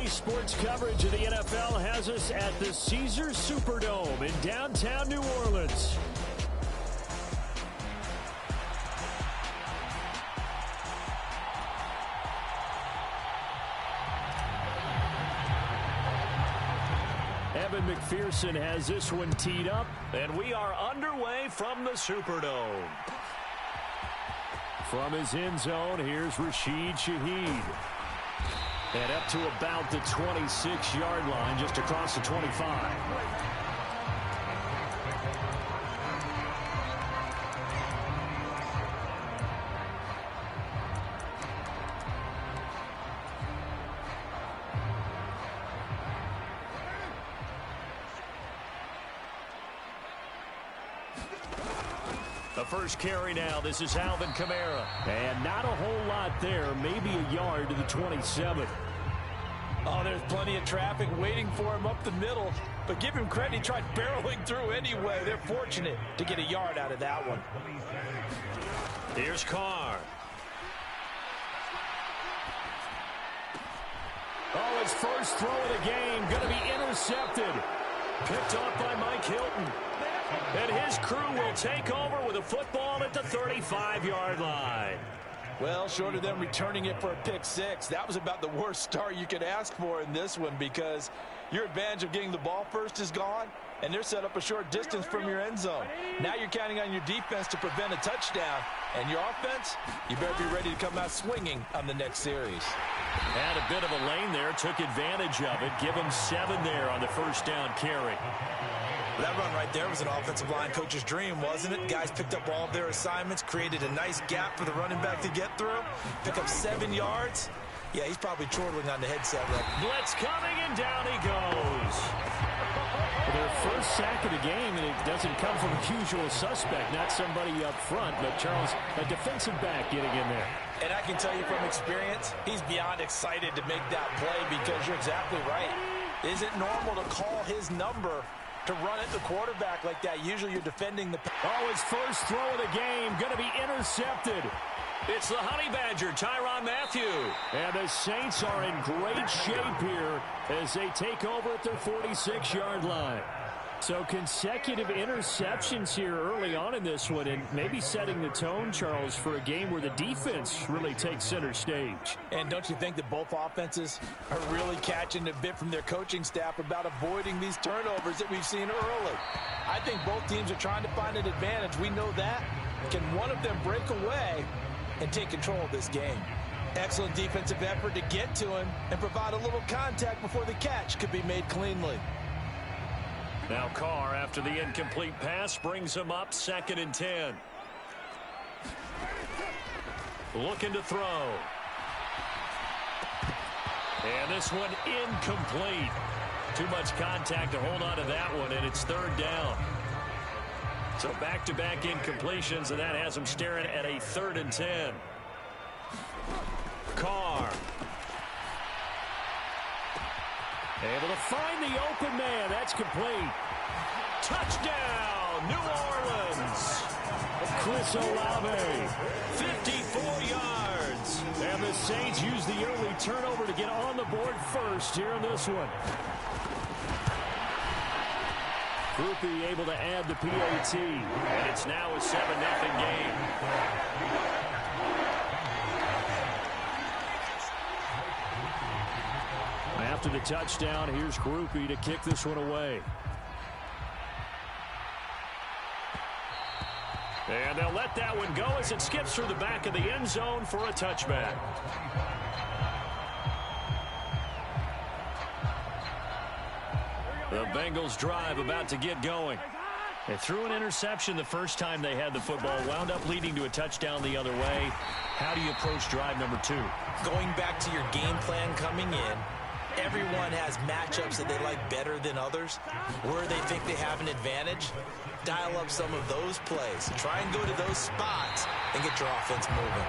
Today's sports coverage of the NFL has us at the Caesars Superdome in downtown New Orleans. Evan McPherson has this one teed up, and we are underway from the Superdome. From his end zone, here's Rashid Shaheed. And up to about the 26-yard line, just across the 25. The first carry now. This is Alvin Kamara. And not a whole lot there. Maybe a yard to the 27. Oh, there's plenty of traffic waiting for him up the middle. But give him credit, he tried barreling through anyway. They're fortunate to get a yard out of that one. Here's Carr. Oh, his first throw of the game going to be intercepted. Picked off by Mike Hilton. And his crew will take over with a football at the 35-yard line. Well, short of them returning it for a pick six, that was about the worst start you could ask for in this one, because your advantage of getting the ball first is gone, and they're set up a short distance from your end zone. Now you're counting on your defense to prevent a touchdown, and your offense, you better be ready to come out swinging on the next series. Had a bit of a lane there, took advantage of it. Give him 7 there on the first down carry. That run right there was an offensive line coach's dream, wasn't it? Guys picked up all of their assignments, created a nice gap for the running back to get through, pick up 7 yards. Yeah, he's probably chortling on the headset right. Blitz coming, and down he goes. Their first sack of the game, and it doesn't come from a usual suspect, not somebody up front, but Charles, a defensive back getting in there. And I can tell you from experience, he's beyond excited to make that play, because you're exactly right. Is it normal to call his number to run at the quarterback like that? Usually you're defending the... Oh, his first throw of the game going to be intercepted. It's the Honey Badger, Tyrann Mathieu. And the Saints are in great shape here as they take over at their 46-yard line. So consecutive interceptions here early on in this one, and maybe setting the tone, Charles, for a game where the defense really takes center stage. And don't you think that both offenses are really catching a bit from their coaching staff about avoiding these turnovers that we've seen early? I think both teams are trying to find an advantage. We know that. Can one of them break away and take control of this game? Excellent defensive effort to get to him and provide a little contact before the catch could be made cleanly. Now Carr, after the incomplete pass, brings him up 2nd and 10. Looking to throw. And this one incomplete. Too much contact to hold on to that one, and it's 3rd down. So back-to-back incompletions, and that has him staring at a 3rd and 10. Carr. Able to find the open man. That's complete. Touchdown, New Orleans. Chris Olave, 54 yards. And the Saints use the early turnover to get on the board first here in this one. Groupie able to add the PAT. And it's now a 7-0 game. After the touchdown, here's Groupie to kick this one away. And they'll let that one go as it skips through the back of the end zone for a touchback. The Bengals drive about to get going. They threw an interception the first time they had the football, wound up leading to a touchdown the other way. How do you approach drive number 2? Going back to your game plan coming in, everyone has matchups that they like better than others. Where they think they have an advantage, dial up some of those plays. Try and go to those spots and get your offense moving.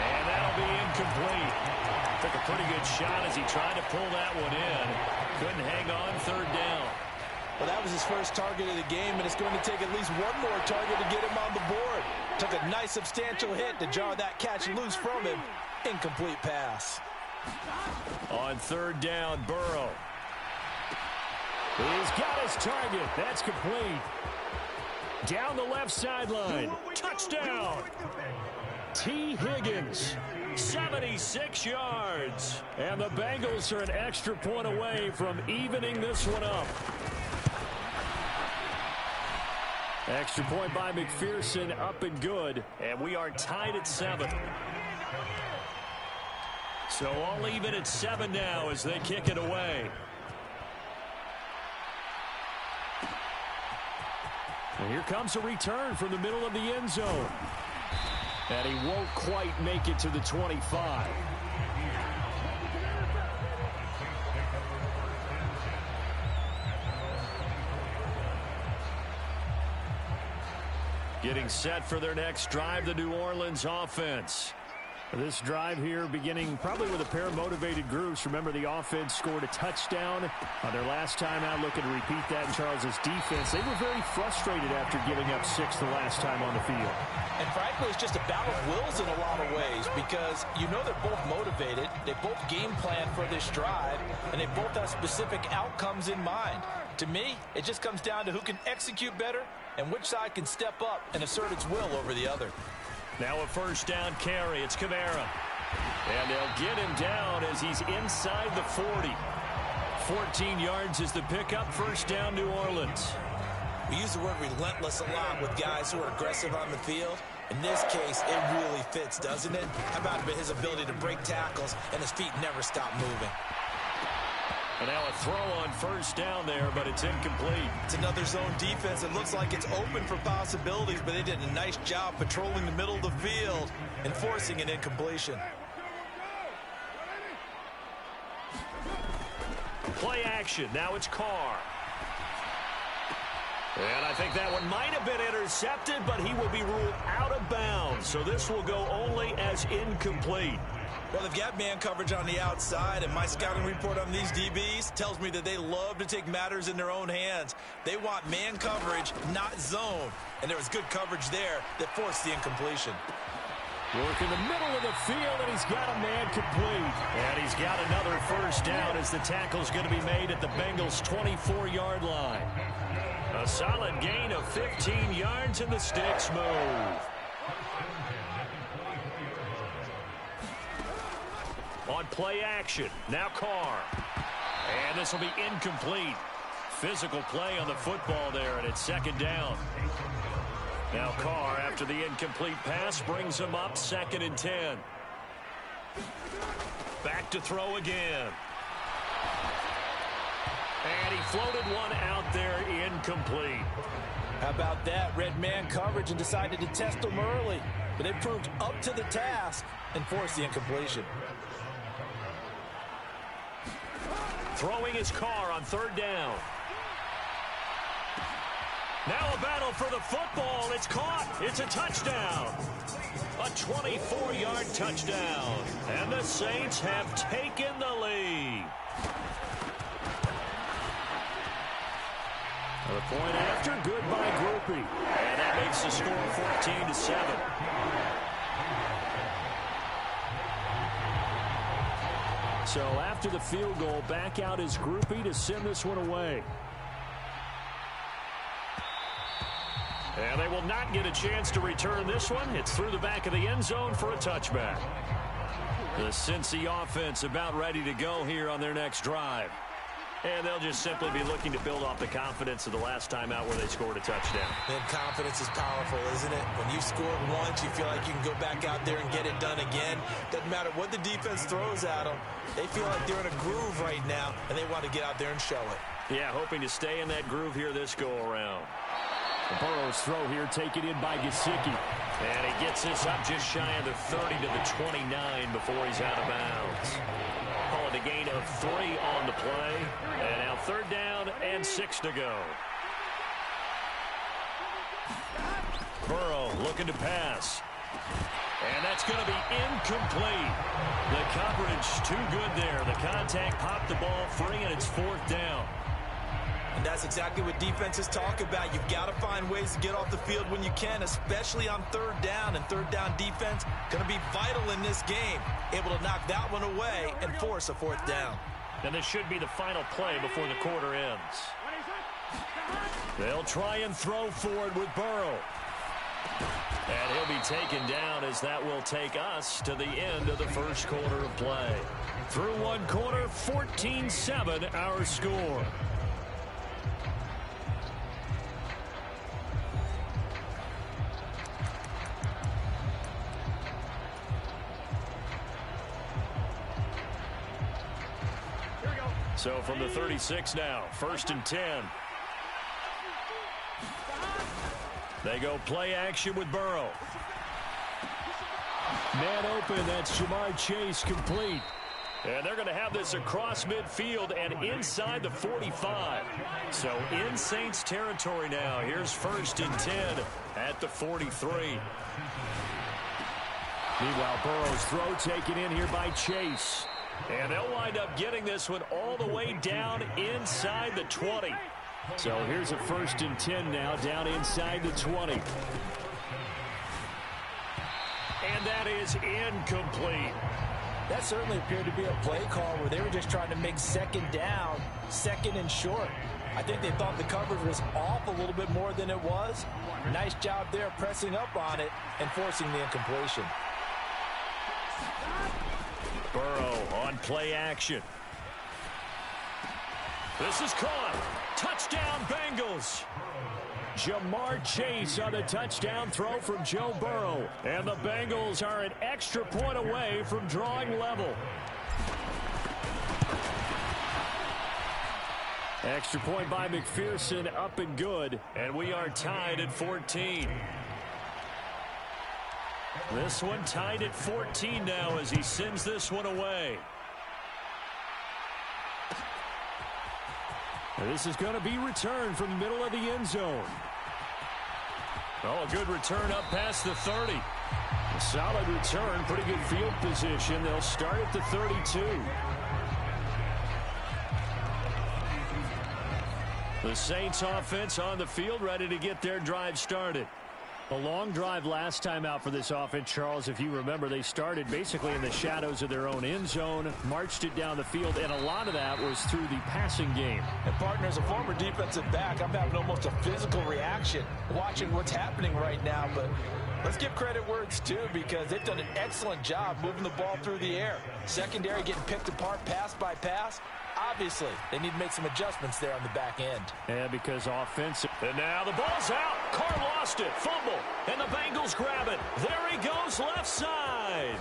And that'll be incomplete. Took a pretty good shot as he tried to pull that one in. Couldn't hang on, 3rd down. Well, that was his first target of the game, and it's going to take at least one more target to get him on the board. Took a nice substantial hit to jar that catch loose from him. Incomplete pass. On third down, Burrow. He's got his target. That's complete. Down the left sideline. Touchdown. T. Higgins. 76 yards. And the Bengals are an extra point away from evening this one up. Extra point by McPherson, up and good. And we are tied at 7. So all even at 7 now as they kick it away. And here comes a return from the middle of the end zone. And he won't quite make it to the 25. Getting set for their next drive, the New Orleans offense. This drive here beginning probably with a pair of motivated groups. Remember, the offense scored a touchdown on their last time out, looking to repeat that in Charles's defense. They were very frustrated after giving up 6 the last time on the field. And frankly, it's just a battle of wills in a lot of ways because you know they're both motivated. They both game plan for this drive, and they both have specific outcomes in mind. To me, it just comes down to who can execute better and which side can step up and assert its will over the other. Now a first down carry. It's Kamara. And they'll get him down as he's inside the 40. 14 yards is the pickup. First down, New Orleans. We use the word relentless a lot with guys who are aggressive on the field. In this case, it really fits, doesn't it? How about his ability to break tackles and his feet never stop moving? And now a throw on first down there, but it's incomplete. It's another zone defense. It looks like it's open for possibilities, but they did a nice job patrolling the middle of the field and forcing an incompletion. Play action. Now it's Carr. And I think that one might have been intercepted, but he will be ruled out of bounds. So this will go only as incomplete. Well, they've got man coverage on the outside, and my scouting report on these DBs tells me that they love to take matters in their own hands. They want man coverage, not zone. And there was good coverage there that forced the incompletion. Work in the middle of the field, and he's got a man complete. And he's got another first down as the tackle's going to be made at the Bengals' 24-yard line. A solid gain of 15 yards, and the sticks move. On play action, now Carr. And this will be incomplete. Physical play on the football there, and it's second down. Now Carr, after the incomplete pass, brings him up 2nd and 10. Back to throw again. And he floated one out there, incomplete. How about that? Red man coverage and decided to test them early. But they proved up to the task and forced the incompletion. Throwing his Carr on third down. Now a battle for the football. It's caught. It's a touchdown. A 24-yard touchdown. And the Saints have taken the lead. The point after, good by Groupie. And that makes the score 14-7. So after the field goal, back out is Groupie to send this one away. And they will not get a chance to return this one. It's through the back of the end zone for a touchback. The Cincy offense about ready to go here on their next drive. And they'll just simply be looking to build off the confidence of the last time out where they scored a touchdown. And confidence is powerful, isn't it? When you've scored once, you feel like you can go back out there and get it done again. Doesn't matter what the defense throws at them. They feel like they're in a groove right now, and they want to get out there and show it. Yeah, hoping to stay in that groove here this go-around. Burrow's throw here taken in by Gesicki. And he gets this up just shy of the 30 to the 29 before he's out of bounds. Call it a gain of 3 on the play. And now third down and 6 to go. Burrow looking to pass. And that's going to be incomplete. The coverage too good there. The contact popped the ball free, and it's 4th down. And That's exactly what defenses talk about. You've got to find ways to get off the field when you can, especially on third down. And third down defense going to be vital in this game. Able to knock that one away and force a fourth down. And this should be the final play before the quarter ends. They'll try and throw forward with Burrow. And he'll be taken down as that will take us to the end of the first quarter of play. Through one quarter, 14-7 our score. So from the 36 now, 1st and 10. They go play action with Burrow. Man open, that's Jamar Chase complete. And they're going to have this across midfield and inside the 45. So in Saints territory now. Here's 1st and 10 at the 43. Meanwhile, Burrow's throw taken in here by Chase. And they'll wind up getting this one all the way down inside the 20. So here's a 1st and 10 now down inside the 20. And that is incomplete. That certainly appeared to be a play call where they were just trying to make second down, second and short. I think they thought the coverage was off a little bit more than it was. Nice job there pressing up on it and forcing the incompletion. Burrow on play action. This is caught. Touchdown, Bengals. Jamar Chase on the touchdown throw from Joe Burrow. And the Bengals are an extra point away from drawing level. Extra point by McPherson, up and good. And we are tied at 14. This one tied at 14 now as he sends this one away. This is going to be returned from the middle of the end zone. Oh, a good return up past the 30. A solid return, pretty good field position. They'll start at the 32. The Saints offense on the field, ready to get their drive started. A long drive last time out for this offense, Charles. If you remember, they started basically in the shadows of their own end zone, marched it down the field, and a lot of that was through the passing game. And partner, as a former defensive back, I'm having almost a physical reaction watching what's happening right now. But let's give credit where it's due, because they've done an excellent job moving the ball through the air. Secondary getting picked apart pass by pass. Obviously, they need to make some adjustments there on the back end. Yeah, because offensive. And now the ball's out. Carr lost it. Fumble. And the Bengals grab it. There he goes left side.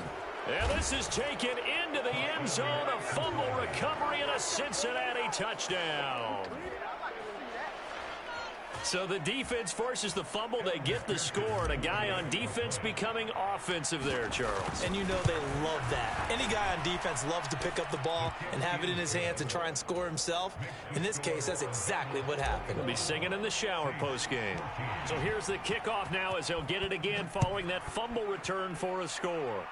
And this is taken into the end zone. A fumble recovery and a Cincinnati touchdown. So the defense forces the fumble. They get the score. And a guy on defense becoming offensive there, Charles. And you know they love that. Any guy on defense loves to pick up the ball and have it in his hands and try and score himself. In this case, that's exactly what happened. He'll be singing in the shower post-game. So here's the kickoff now as they'll get it again following that fumble return for a score.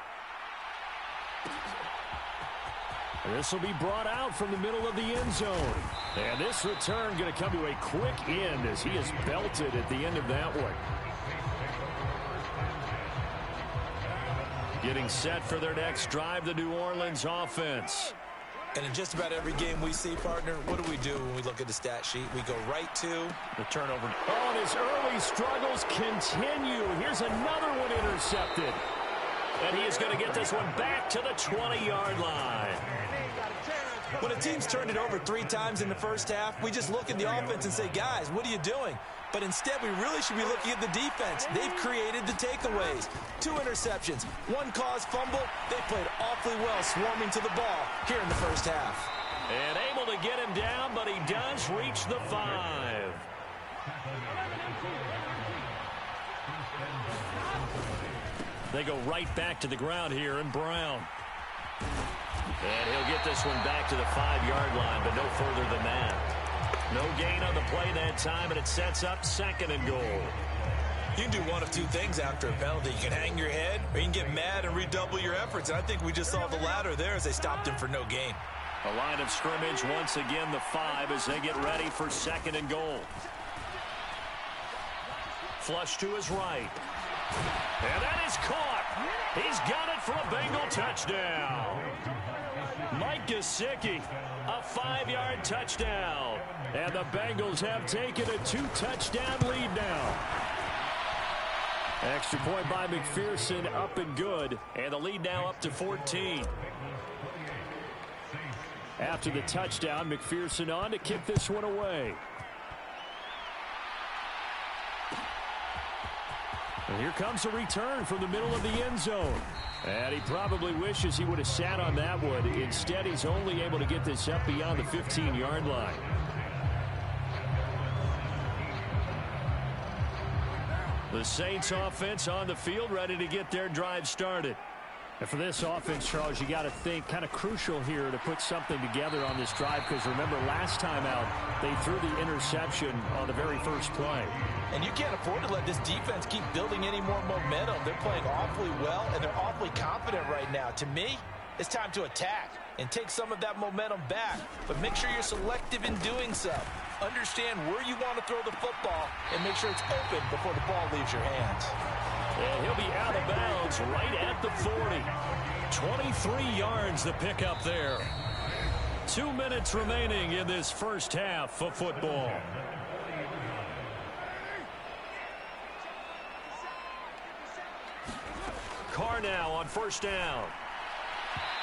This will be brought out from the middle of the end zone. And this return going to come to a quick end as he is belted at the end of that one. Getting set for their next drive, the New Orleans offense. And in just about every game we see, partner, what do we do when we look at the stat sheet? We go right to the turnover. Oh, and his early struggles continue. Here's another one intercepted. And he is going to get this one back to the 20-yard line. When a team's turned it over 3 times in the first half, we just look at the offense and say, guys, what are you doing? But instead, we really should be looking at the defense. They've created the takeaways. 2 interceptions, 1 caused fumble. They played awfully well swarming to the ball here in the first half. And able to get him down, but he does reach the 5. They go right back to the ground here in Brown. And he'll get this one back to the 5-yard line, but no further than that. No gain on the play that time, and it sets up 2nd and goal. You can do one of 2 things after a penalty. You can hang your head, or you can get mad and redouble your efforts. And I think we just saw the latter there as they stopped him for no gain. The line of scrimmage once again the 5 as they get ready for 2nd and goal. Flush to his right. And that is caught. He's got it for a Bengal touchdown. Mike Gesicki, a 5-yard touchdown. And the Bengals have taken a 2-touchdown lead now. Extra point by McPherson, up and good. And the lead now up to 14. After the touchdown, McPherson on to kick this one away. And here comes a return from the middle of the end zone. And he probably wishes he would have sat on that one. Instead, he's only able to get this up beyond the 15-yard line. The Saints offense on the field, ready to get their drive started. And for this offense, Charles, you got to think kind of crucial here to put something together on this drive, because remember last time out they threw the interception on the very first play. And you can't afford to let this defense keep building any more momentum. They're playing awfully well, and they're awfully confident right now. To me, it's time to attack and take some of that momentum back. But make sure you're selective in doing so. Understand where you want to throw the football and make sure it's open before the ball leaves your hands. And he'll be out of bounds right at the 40. 23 yards the pickup there. 2 minutes remaining in this first half of football. Carr now on first down.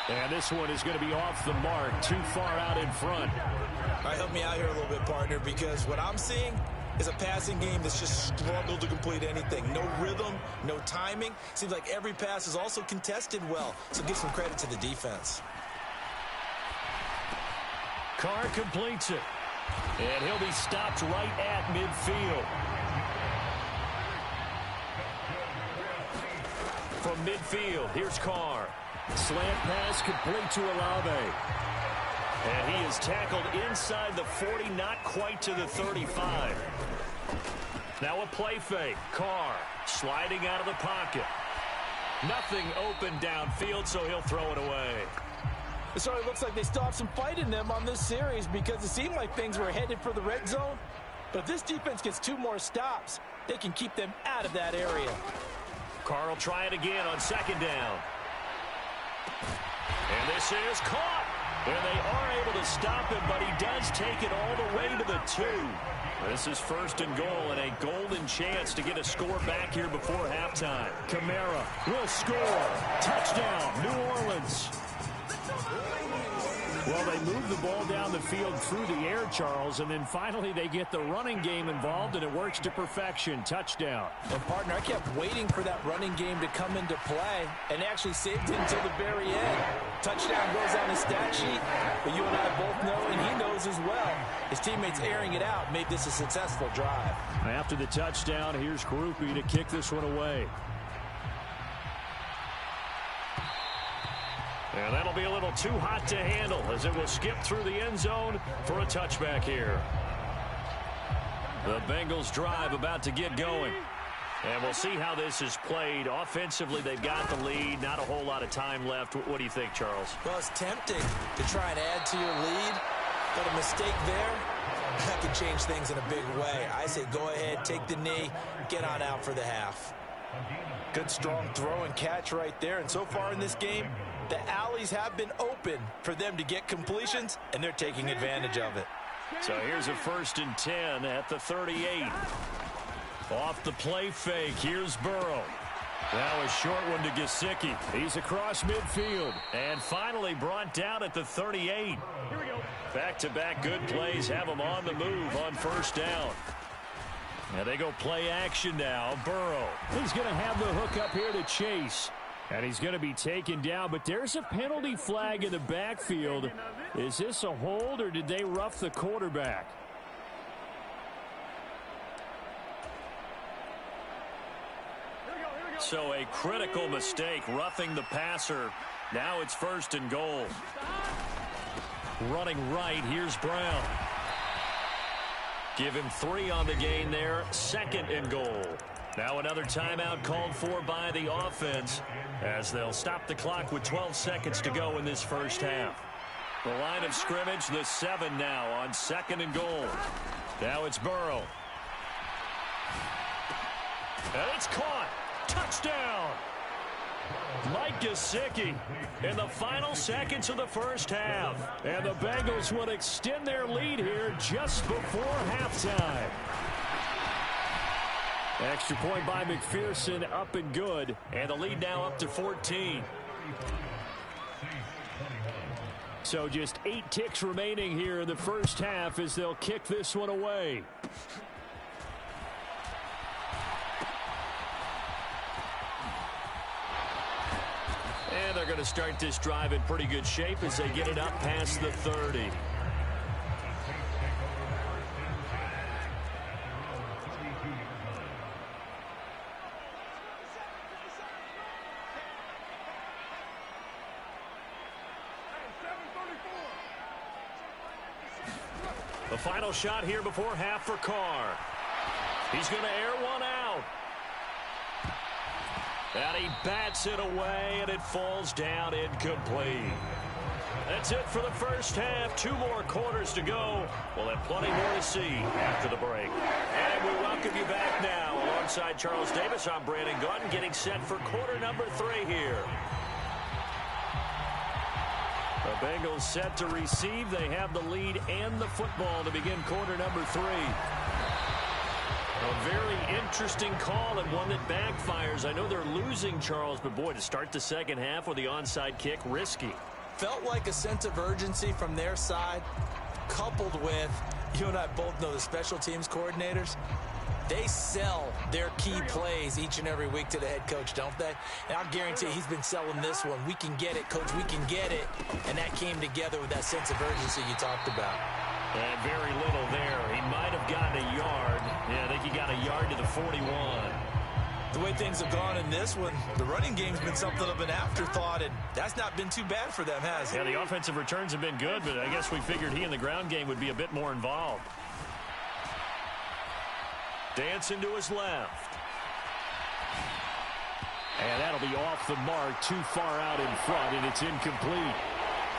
And this one is going to be off the mark, too far out in front. All right, help me out here a little bit, partner, because what I'm seeing is a passing game that's just struggled to complete anything. No rhythm, no timing. Seems like every pass is also contested well, so give some credit to the defense. Carr completes it, and he'll be stopped right at midfield. From midfield, here's Carr. Slant pass complete to Olave. And he is tackled inside the 40, not quite to the 35. Now a play fake. Carr sliding out of the pocket. Nothing open downfield, so he'll throw it away. It certainly looks like they still have some fight in them on this series, because it seemed like things were headed for the red zone. But if this defense gets 2 more stops, they can keep them out of that area. Carr will try it again on second down. And this is caught. And they are able to stop him, but he does take it all the way to the 2. This is first and goal, and a golden chance to get a score back here before halftime. Kamara will score. Touchdown, New Orleans. Well, they move the ball down the field through the air, Charles, and then finally they get the running game involved, and it works to perfection. Touchdown. And, partner, I kept waiting for that running game to come into play, and actually saved it until the very end. Touchdown goes on the stat sheet, but you and I both know, and he knows as well, his teammates airing it out made this a successful drive. After the touchdown, here's Groupie to kick this one away. And that'll be a little too hot to handle as it will skip through the end zone for a touchback here. The Bengals drive about to get going. And we'll see how this is played. Offensively, they've got the lead. Not a whole lot of time left. What do you think, Charles? Well, it's tempting to try and add to your lead, but a mistake there, that could change things in a big way. I say go ahead, take the knee, get on out for the half. Good, strong throw and catch right there. And so far in this game, the alleys have been open for them to get completions, and they're taking advantage of it. So here's a 1st and 10 at the 38. Off the play fake, here's Burrow. Now a short one to Gesicki. He's across midfield. And finally brought down at the 38. Here we go. Back-to-back good plays have him on the move on first down. And they go play action now. Burrow. He's going to have the hook up here to Chase. And he's going to be taken down, but there's a penalty flag in the backfield. Is this a hold, or did they rough the quarterback? So a critical mistake, roughing the passer. Now it's 1st and goal. Running right, here's Brown. Give him 3 on the gain there, 2nd and goal. Now another timeout called for by the offense as they'll stop the clock with 12 seconds to go in this first half. The line of scrimmage, the 7 now on 2nd and goal. Now it's Burrow. And it's caught. Touchdown. Mike Gesicki in the final seconds of the first half. And the Bengals would extend their lead here just before halftime. Extra point by McPherson, up and good. And the lead now up to 14. So just 8 ticks remaining here in the first half as they'll kick this one away. And they're going to start this drive in pretty good shape as they get it up past the 30. The final shot here before half for Carr. He's going to air one out. And he bats it away, and it falls down incomplete. That's it for the first half. 2 more quarters to go. We'll have plenty more to see after the break. And we welcome you back now. Alongside Charles Davis, I'm Brandon Gaudin, getting set for quarter number 3 here. The Bengals set to receive. They have the lead and the football to begin quarter number 3. A very interesting call and one that backfires. I know they're losing, Charles, but boy, to start the second half with the onside kick, risky. Felt like a sense of urgency from their side, coupled with, you and I both know the special teams coordinators, they sell their key plays each and every week to the head coach, don't they? And I'll guarantee he's been selling this one. We can get it, coach, we can get it. And that came together with that sense of urgency you talked about. And very little there. He might have gotten a yard. Yeah, I think he got a yard to the 41. The way things have gone in this one, the running game's been something of an afterthought, and that's not been too bad for them, has it? Yeah, the offensive returns have been good, but I guess we figured he in the ground game would be a bit more involved. Dancing to his left. And that'll be off the mark, too far out in front, and it's incomplete.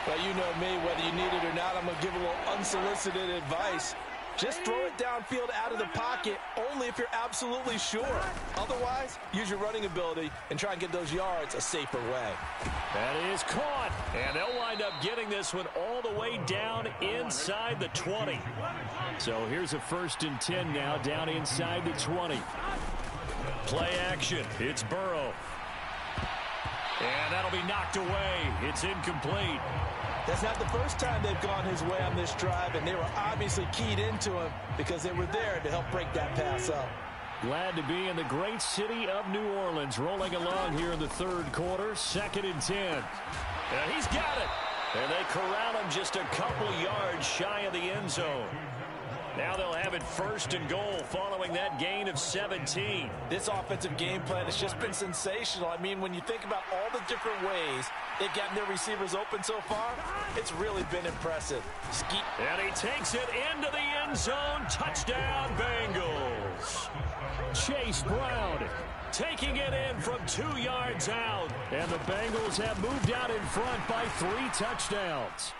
Well, you know me, whether you need it or not, I'm going to give a little unsolicited advice. Just throw it downfield out of the pocket only if you're absolutely sure. Otherwise, use your running ability and try and get those yards a safer way. That is caught, and they'll wind up getting this one all the way down inside the 20. So here's a 1st and 10 now, down inside the 20. Play action. It's Burrow. And that'll be knocked away. It's incomplete. That's not the first time they've gone his way on this drive, and they were obviously keyed into him because they were there to help break that pass up. Glad to be in the great city of New Orleans, rolling along here in the 3rd quarter, 2nd and 10. And he's got it. And they corral him just a couple yards shy of the end zone. Now they'll have it 1st and goal following that gain of 17. This offensive game plan has just been sensational. I mean, when you think about all the different ways they've gotten their receivers open so far, it's really been impressive. And he takes it into the end zone. Touchdown, Bengals. Chase Brown taking it in from 2 yards out. And the Bengals have moved out in front by 3 touchdowns.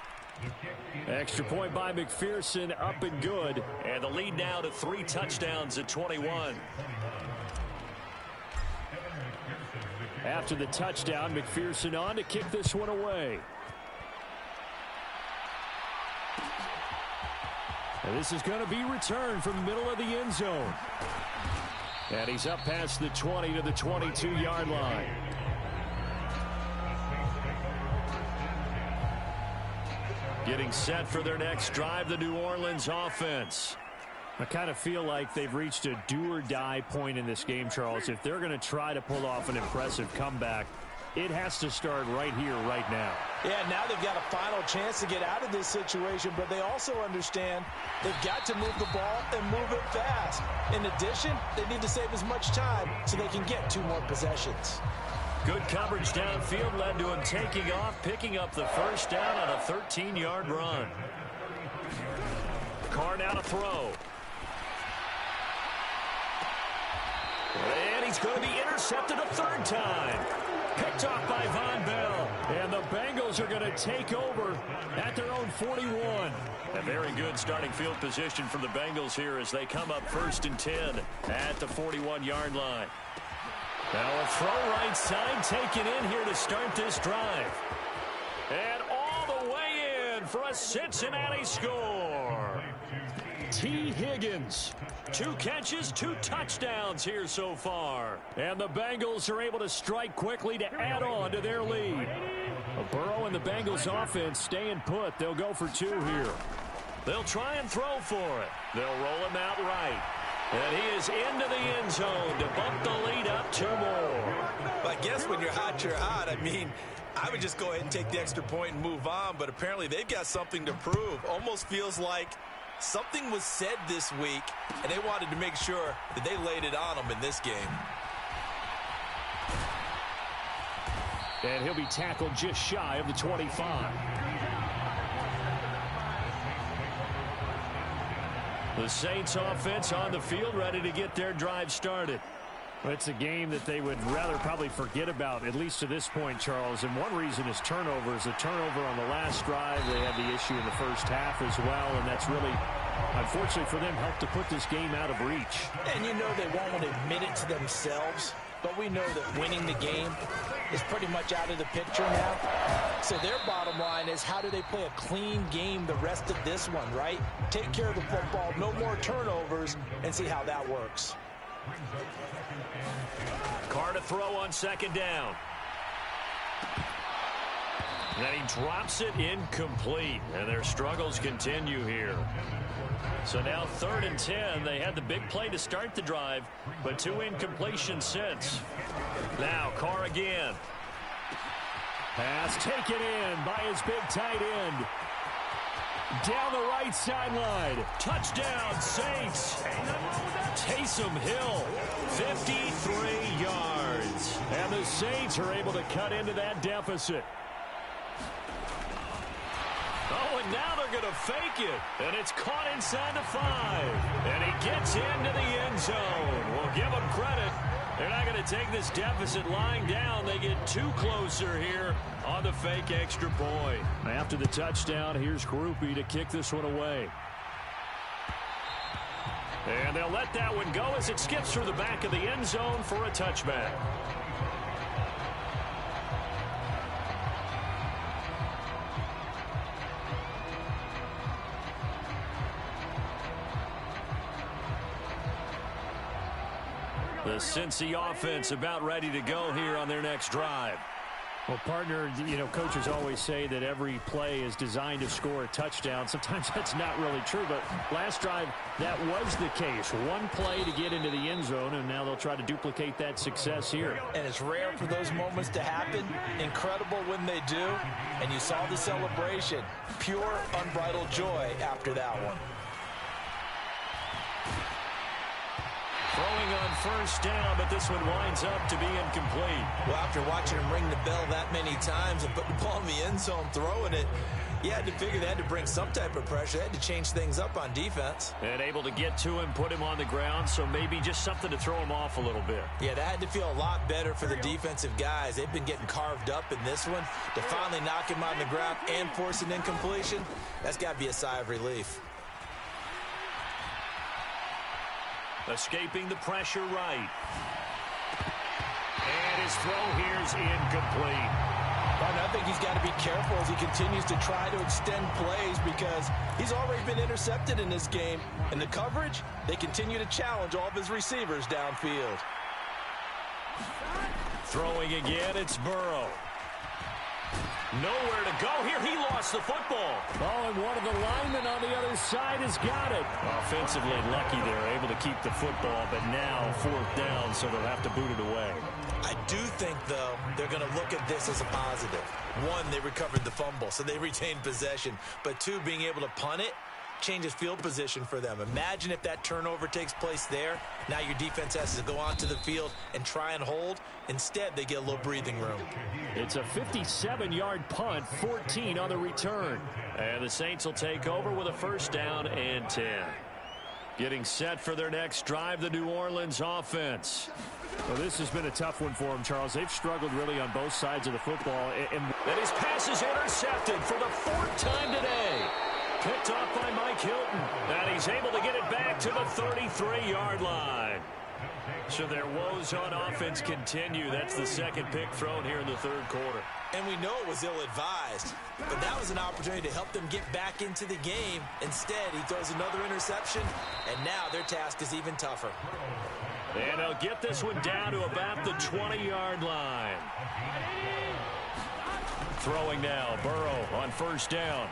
Extra point by McPherson, up and good. And the lead now to 3 touchdowns at 21. After the touchdown, McPherson on to kick this one away. And this is going to be returned from the middle of the end zone. And he's up past the 20 to the 22-yard line. Getting set for their next drive, the New Orleans offense. I kind of feel like they've reached a do-or-die point in this game, Charles. If they're going to try to pull off an impressive comeback, it has to start right here, right now. Yeah, now they've got a final chance to get out of this situation, but they also understand they've got to move the ball and move it fast. In addition, they need to save as much time so they can get 2 more possessions. Good coverage downfield led to him taking off, picking up the 1st down on a 13-yard run. Carr now to throw. And he's going to be intercepted a 3rd time. Picked off by Von Bell. And the Bengals are going to take over at their own 41. A very good starting field position for the Bengals here as they come up 1st and 10 at the 41-yard line. Now a throw right side taken in here to start this drive. And all the way in for a Cincinnati score. T. Higgins. 2 catches, 2 touchdowns here so far. And the Bengals are able to strike quickly to add on to their lead. Burrow and the Bengals offense staying put. They'll go for 2 here. They'll try and throw for it. They'll roll him out right. And he is into the end zone to bump the lead up 2 more. I guess when you're hot, you're hot. I mean, I would just go ahead and take the extra point and move on, but apparently they've got something to prove. Almost feels like something was said this week, and they wanted to make sure that they laid it on them in this game. And he'll be tackled just shy of the 25. The Saints offense on the field, ready to get their drive started. Well, it's a game that they would rather probably forget about, at least to this point, Charles. And one reason is turnovers. A turnover on the last drive. They had the issue in the first half as well, and that's really, unfortunately for them, helped to put this game out of reach. And you know they won't admit it to themselves, but we know that winning the game is pretty much out of the picture now. So their bottom line is, how do they play a clean game the rest of this one, right? Take care of the football, no more turnovers, and see how that works. Carr to throw on 2nd down. Then he drops it incomplete, and their struggles continue here. So now 3rd and 10. They had the big play to start the drive, but 2 incompletions since. Now Carr again. Pass taken in by his big tight end. Down the right sideline. Touchdown, Saints. Taysom Hill, 53 yards. And the Saints are able to cut into that deficit. Oh, and now they're going to fake it. And it's caught inside the 5. And he gets into the end zone. We'll give them credit. They're not going to take this deficit lying down. They get 2 closer here on the fake extra point. After the touchdown, here's Groupie to kick this one away. And they'll let that one go as it skips through the back of the end zone for a touchback. The Cincy offense about ready to go here on their next drive. Well, partner, you know, coaches always say that every play is designed to score a touchdown. Sometimes that's not really true, but last drive, that was the case. 1 play to get into the end zone, and now they'll try to duplicate that success here. And it's rare for those moments to happen. Incredible when they do. And you saw the celebration. Pure, unbridled joy after that one. Throwing on 1st down, but this one winds up to be incomplete. Well, after watching him ring the bell that many times and put the ball in the end zone, throwing it, you had to figure they had to bring some type of pressure. They had to change things up on defense. And able to get to him, put him on the ground, so maybe just something to throw him off a little bit. Yeah, that had to feel a lot better for the defensive guys. They've been getting carved up in this one. To finally knock him on the ground and force an incompletion, that's got to be a sigh of relief. Escaping the pressure right. And his throw here's incomplete. And I think he's got to be careful as he continues to try to extend plays because he's already been intercepted in this game. And the coverage, they continue to challenge all of his receivers downfield. Throwing again, it's Burrow. Nowhere to go here. He lost the football. Oh, and one of the linemen on the other side has got it. Offensively lucky they're able to keep the football, but now 4th down, so they'll have to boot it away. I do think, though, they're going to look at this as a positive. 1, they recovered the fumble, so they retained possession. But 2, being able to punt it changes field position for them. Imagine if that turnover takes place there. Now your defense has to go onto the field and try and hold. Instead, they get a little breathing room. It's a 57-yard punt, 14 on the return. And the Saints will take over with a 1st down and 10. Getting set for their next drive, the New Orleans offense. Well, this has been a tough one for them, Charles. They've struggled really on both sides of the football. And his pass is intercepted for the 4th time today. Picked off by Mike Hilton. And he's able to get it back to the 33-yard line. So their woes on offense continue. That's the second pick thrown here in the 3rd quarter. And we know it was ill-advised, but that was an opportunity to help them get back into the game. Instead, he throws another interception, and now their task is even tougher. And they'll get this one down to about the 20-yard line. Throwing now, Burrow on 1st down.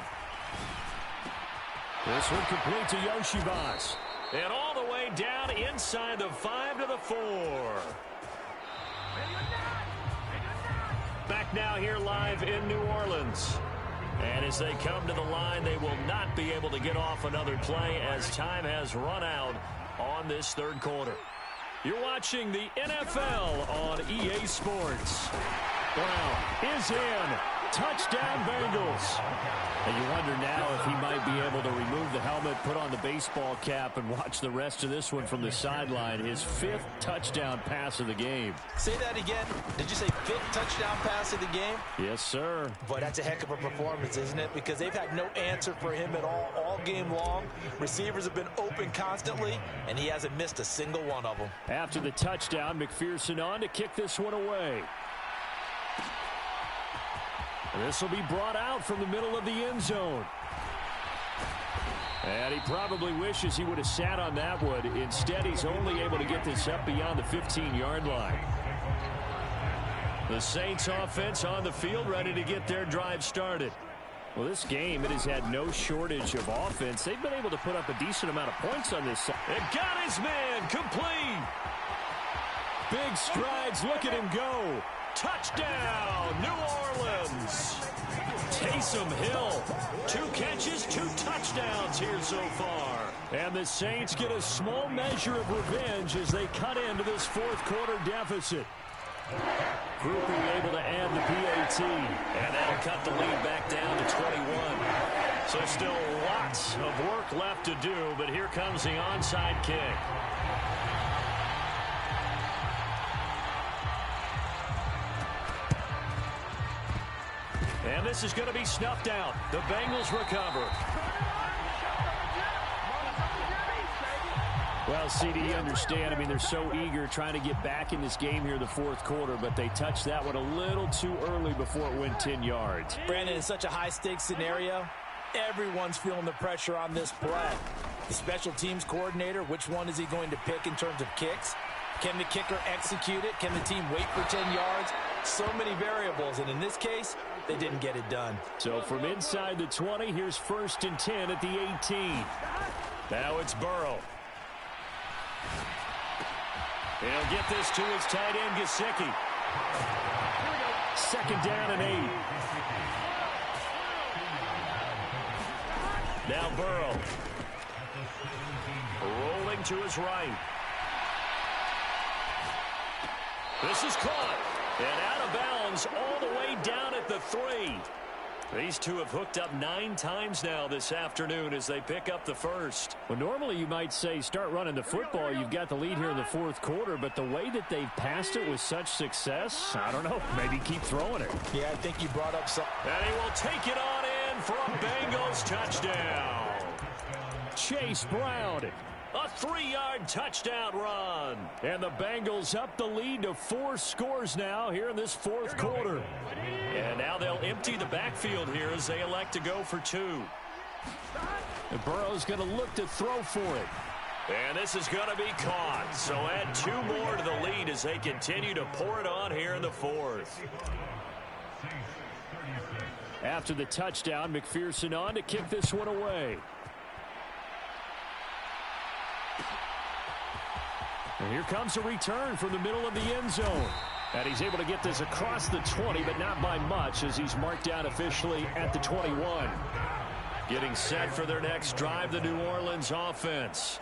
This one complete to Yoshibas. And all the way down inside the 5 to the 4. Back now here live in New Orleans. And as they come to the line, they will not be able to get off another play as time has run out on this 3rd quarter. You're watching the NFL on EA Sports. Brown is in. Touchdown, Bengals. And you wonder now if he might be able to remove the helmet, put on the baseball cap, and watch the rest of this one from the sideline. His 5th touchdown pass of the game. Say that again. Did you say 5th touchdown pass of the game? Yes, sir. Boy, that's a heck of a performance, isn't it? Because they've had no answer for him at all game long. Receivers have been open constantly, and he hasn't missed a single one of them. After the touchdown, McPherson on to kick this one away. This will be brought out from the middle of the end zone. And he probably wishes he would have sat on that one. Instead, he's only able to get this up beyond the 15-yard line. The Saints offense on the field, ready to get their drive started. Well, this game, it has had no shortage of offense. They've been able to put up a decent amount of points on this side. And got his man complete. Big strides. Look at him go. Touchdown, New Orleans. Taysom Hill, 2 catches, 2 touchdowns here so far. And the Saints get a small measure of revenge as they cut into this 4th quarter deficit. Groupie able to add the PAT. And that'll cut the lead back down to 21. So still lots of work left to do, but here comes the onside kick. And this is going to be snuffed out. The Bengals recover. Well, CD, you understand. I mean, they're so eager trying to get back in this game here in the 4th quarter, but they touched that one a little too early before it went 10 yards. Brandon, in such a high-stakes scenario, everyone's feeling the pressure on this play. The special teams coordinator, which one is he going to pick in terms of kicks? Can the kicker execute it? Can the team wait for 10 yards? So many variables, and in this case, they didn't get it done. So from inside the 20, here's 1st and 10 at the 18. Now it's Burrow. He'll get this to his tight end, Gesicki. 2nd down and 8. Now Burrow. Rolling to his right. This is caught. And out of bounds all the way down at the 3. These two have hooked up 9 times now this afternoon as they pick up the 1st. Well, normally you might say start running the football. You've got the lead here in the 4th quarter, but the way that they've passed it with such success, I don't know, maybe keep throwing it. Yeah, I think you brought up something. And he will take it on in for a Bengals touchdown. Chase Brown. A 3-yard touchdown run. And the Bengals up the lead to 4 scores now here in this 4th quarter. And now they'll empty the backfield here as they elect to go for 2. And Burrow's going to look to throw for it. And this is going to be caught. So add 2 more to the lead as they continue to pour it on here in the 4th. After the touchdown, McPherson on to kick this one away. And here comes a return from the middle of the end zone. And he's able to get this across the 20, but not by much as he's marked down officially at the 21. Getting set for their next drive, the New Orleans offense.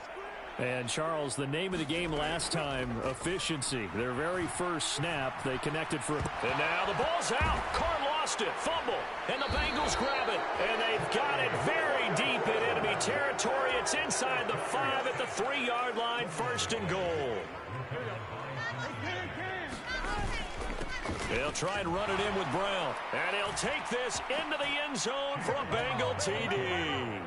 And, Charles, the name of the game last time, efficiency. Their very first snap, they connected for... And now the ball's out. Carr lost lost it. Fumble. And the Bengals grab it. And they've got it very deep in enemy territory. It's inside the 5 at the 3-yard line. 1st and goal. They'll try and run it in with Brown. And he'll take this into the end zone for a Bengal TD.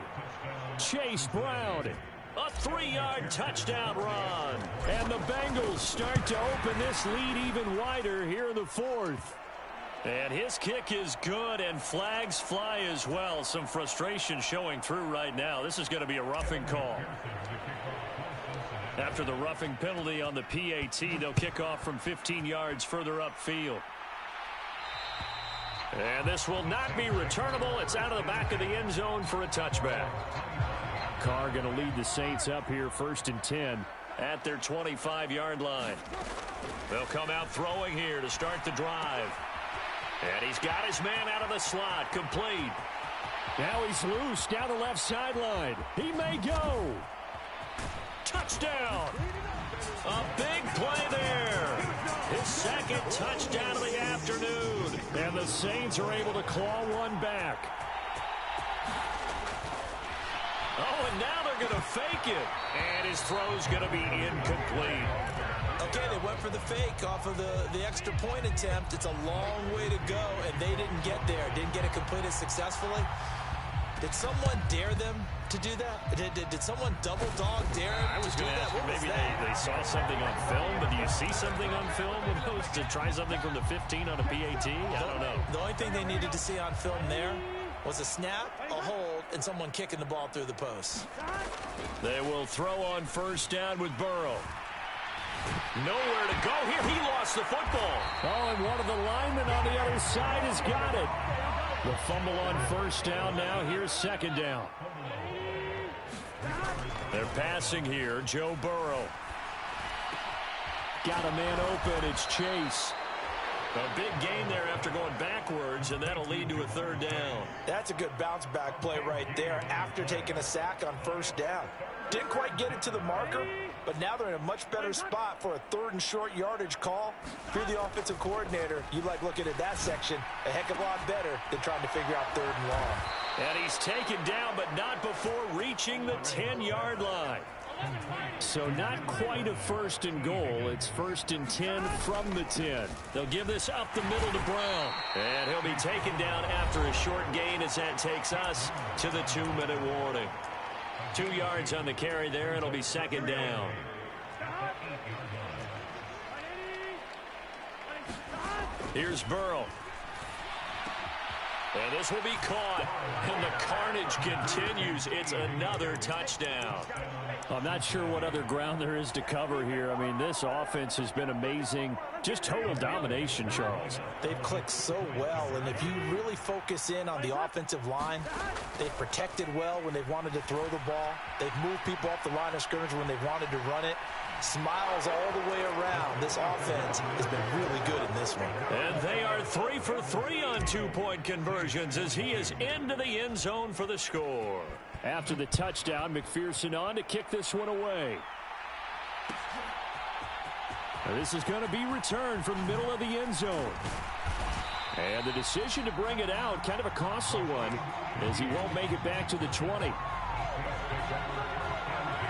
Chase Brown. A 3-yard touchdown run. And the Bengals start to open this lead even wider here in the 4th. And his kick is good, and flags fly as well. Some frustration showing through right now. This is going to be a roughing call. After the roughing penalty on the PAT, they'll kick off from 15 yards further upfield. And this will not be returnable. It's out of the back of the end zone for a touchback. Carr going to lead the Saints up here 1st and 10 at their 25-yard line. They'll come out throwing here to start the drive. And he's got his man out of the slot, complete. Now he's loose down the left sideline. He may go. Touchdown. A big play there. His 2nd touchdown of the afternoon. And the Saints are able to claw one back. Oh, and now they're going to fake it. And his throw's going to be incomplete. Okay, they went for the fake off of the extra point attempt. It's a long way to go, and they didn't get there. Didn't get it completed successfully. Did someone dare them to do that? Did someone double dog dare them? I was going to ask you, maybe they saw something on film, but do you see something on film with those to try something from the 15 on a PAT? I don't know. The only thing they needed to see on film there was a snap, a hold, and someone kicking the ball through the post. They will throw on 1st down with Burrow. Nowhere to go here. He lost the football. Oh, and one of the linemen on the other side has got it. The fumble on 1st down now. Here's 2nd down. They're passing here. Joe Burrow. Got a man open. It's Chase. A big gain there after going backwards, and that'll lead to a 3rd down. That's a good bounce-back play right there after taking a sack on 1st down. Didn't quite get it to the marker, but now they're in a much better spot for a 3rd and short yardage call. If you're the offensive coordinator, you like looking at that section a heck of a lot better than trying to figure out 3rd and long. And he's taken down, but not before reaching the 10-yard line. So not quite a 1st and goal. It's 1st and 10 from the 10. They'll give this up the middle to Brown. And he'll be taken down after a short gain as that takes us to the 2-minute warning. 2 yards on the carry there. It'll be 2nd down. Here's Burrow. And this will be caught. And the carnage continues. It's another touchdown. I'm not sure what other ground there is to cover here. I mean, this offense has been amazing. Just total domination, Charles. They've clicked so well, and if you really focus in on the offensive line, they've protected well when they've wanted to throw the ball. They've moved people off the line of scrimmage when they've wanted to run it. Smiles all the way around. This offense has been really good in this one. And they are 3 for 3 on 2-point conversions as he is into the end zone for the score. After the touchdown, McPherson on to kick this one away. Now this is going to be returned from the middle of the end zone. And the decision to bring it out, kind of a costly one, as he won't make it back to the 20.